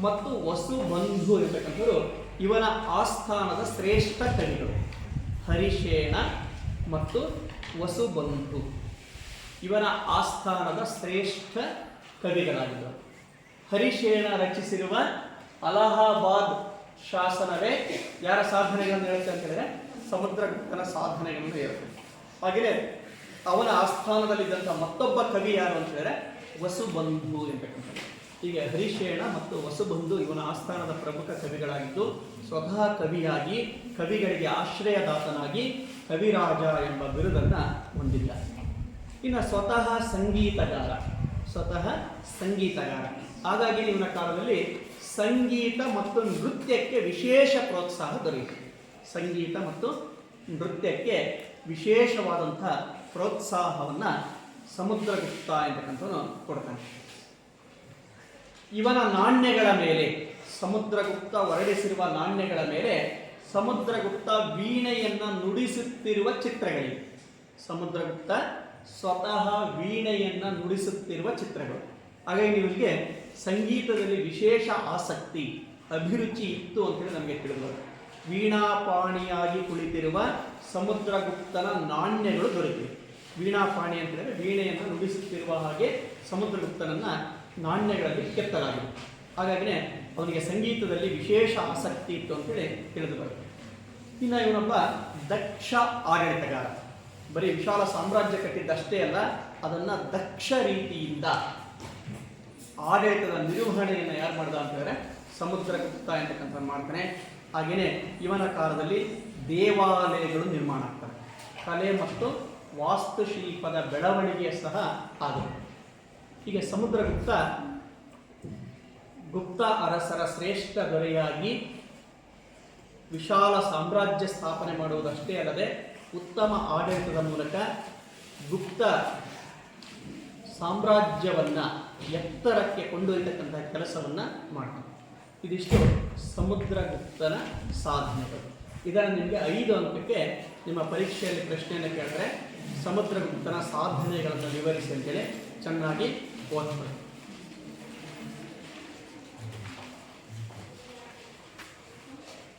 ಮತ್ತು ವಸುಬಂಧು ಇರತಕ್ಕಂಥವರು ಇವನ ಆಸ್ಥಾನದ ಶ್ರೇಷ್ಠ ಕವಿಗಳು. ಹರಿಶೇಣ ಮತ್ತು ವಸುಬಂಧು ಇವನ ಆಸ್ಥಾನದ ಶ್ರೇಷ್ಠ ಕವಿಗಳಾಗಿದ್ದರು. ಹರಿಶೇಣ ರಚಿಸಿರುವ ಅಲಹಾಬಾದ್ ಶಾಸನವೇ ಯಾರ ಸಾಧನೆಗಳನ್ನು ಹೇಳುತ್ತೆ ಅಂತ ಹೇಳಿದ್ರೆ ಸಮುದ್ರಗುಪ್ತನ ಸಾಧನೆಗಳನ್ನು ಹೇಳುತ್ತೆ. ಹಾಗೆಯೇ ಅವನ ಆಸ್ಥಾನದಲ್ಲಿದ್ದಂಥ ಮತ್ತೊಬ್ಬ ಕವಿ ಯಾರು ಅಂತ ಹೇಳಿದ್ರೆ ವಸುಬಂಧು ಎಂಬತಕ್ಕಂಥದ್ದು. ಹೀಗೆ ಹರಿಶೇಣ ಮತ್ತು ವಸುಬಂಧು ಇವನ ಆಸ್ಥಾನದ ಪ್ರಮುಖ ಕವಿಗಳಾಗಿದ್ದು, ಸ್ವತಃ ಕವಿಯಾಗಿ, ಕವಿಗಳಿಗೆ ಆಶ್ರಯದಾತನಾಗಿ ಕವಿರಾಜ ಎಂಬ ಬಿರುದನ್ನು ಹೊಂದಿದ್ದ. ಇನ್ನು ಸ್ವತಃ ಸಂಗೀತಗಾರ. ಹಾಗಾಗಿ ಇವನ ಕಾಲದಲ್ಲಿ ಸಂಗೀತ ಮತ್ತು ನೃತ್ಯಕ್ಕೆ ವಿಶೇಷ ಪ್ರೋತ್ಸಾಹ ದೊರೆಯಿತು. ಸಂಗೀತ ಮತ್ತು ನೃತ್ಯಕ್ಕೆ ವಿಶೇಷವಾದಂಥ ಪ್ರೋತ್ಸಾಹವನ್ನು ಸಮುದ್ರಗುಪ್ತ ಎಂಬತಕ್ಕಂಥವನು ಕೊಡ್ತಾನೆ. ಇವನ ನಾಣ್ಯಗಳ ಮೇಲೆ, ಸಮುದ್ರಗುಪ್ತ ಹೊರಡಿಸಿರುವ ನಾಣ್ಯಗಳ ಮೇಲೆ ಸಮುದ್ರಗುಪ್ತ ವೀಣೆಯನ್ನು ನುಡಿಸುತ್ತಿರುವ ಚಿತ್ರಗಳಿವೆ. ಸಮುದ್ರಗುಪ್ತ ಸ್ವತಃ ವೀಣೆಯನ್ನು ನುಡಿಸುತ್ತಿರುವ ಚಿತ್ರಗಳು. ಹಾಗಾಗಿ ಇವರಿಗೆ ಸಂಗೀತದಲ್ಲಿ ವಿಶೇಷ ಆಸಕ್ತಿ, ಅಭಿರುಚಿ ಇತ್ತು ಅಂತೇಳಿ ನಮಗೆ ತಿಳಿದು. ವೀಣಾಪಾಣಿಯಾಗಿ ಕುಳಿತಿರುವ ಸಮುದ್ರಗುಪ್ತನ ನಾಣ್ಯಗಳು ದೊರೆತಿವೆ. ವೀಣಾಪಾಣಿ ಅಂತ ಹೇಳಿದ್ರೆ ವೀಣೆಯನ್ನು ನುಡಿಸುತ್ತಿರುವ ಹಾಗೆ ಸಮುದ್ರಗುಪ್ತನನ್ನ ನಾಣ್ಯಗಳಲ್ಲಿ ಕೆತ್ತಲಾಗಿದೆ. ಹಾಗಾಗಿನೇ ಅವನಿಗೆ ಸಂಗೀತದಲ್ಲಿ ವಿಶೇಷ ಆಸಕ್ತಿ ಇತ್ತು ಅಂತೇಳಿ ತಿಳಿದು ಬರುತ್ತೆ. ಇನ್ನು ಇವನೊಬ್ಬ ದಕ್ಷ ಆಡಳಿತಗಾರ. ಬರೀ ವಿಶಾಲ ಸಾಮ್ರಾಜ್ಯ ಕಟ್ಟಿದ್ದಷ್ಟೇ ಅಲ್ಲ, ಅದನ್ನು ದಕ್ಷ ರೀತಿಯಿಂದ ಆಡಳಿತದ ನಿರ್ವಹಣೆಯನ್ನು ಯಾರು ಮಾಡ್ದ ಅಂತ ಹೇಳಿದ್ರೆ ಸಮುದ್ರಗುಪ್ತ ಅಂತಕ್ಕಂಥ ಮಾಡ್ತಾನೆ. ಹಾಗೆಯೇ ಇವನ ಕಾಲದಲ್ಲಿ ದೇವಾಲಯಗಳು ನಿರ್ಮಾಣ ಆಗ್ತವೆ. ಕಲೆ ಮತ್ತು ವಾಸ್ತುಶಿಲ್ಪದ ಬೆಳವಣಿಗೆ ಸಹ ಆಗುತ್ತೆ. ಹೀಗೆ ಸಮುದ್ರಗುಪ್ತ ಗುಪ್ತ ಅರಸರ ಶ್ರೇಷ್ಠ ದೊರೆಯಾಗಿ ವಿಶಾಲ ಸಾಮ್ರಾಜ್ಯ ಸ್ಥಾಪನೆ ಮಾಡುವುದಷ್ಟೇ ಅಲ್ಲದೆ ಉತ್ತಮ ಆಡಳಿತದ ಮೂಲಕ ಗುಪ್ತ ಸಾಮ್ರಾಜ್ಯವನ್ನು ಎತ್ತರಕ್ಕೆ ಕೊಂಡೊಯ್ಯತಕ್ಕಂತಹ ಕೆಲಸವನ್ನು ಮಾಡ್ತಾನೆ. ಇದಿಷ್ಟು ಸಮುದ್ರಗುಪ್ತನ ಸಾಧನೆಗಳು. ಇದನ್ನು ನಿಮಗೆ 5 ಅಂಕಕ್ಕೆ ನಿಮ್ಮ ಪರೀಕ್ಷೆಯಲ್ಲಿ ಪ್ರಶ್ನೆಯನ್ನು ಕೇಳಿದ್ರೆ ಸಮುದ್ರಗುಪ್ತನ ಸಾಧನೆಗಳನ್ನು ವಿವರಿಸಿ ಅಂತೇಳಿ ಚೆನ್ನಾಗಿ ಓದ್ಬೋದು.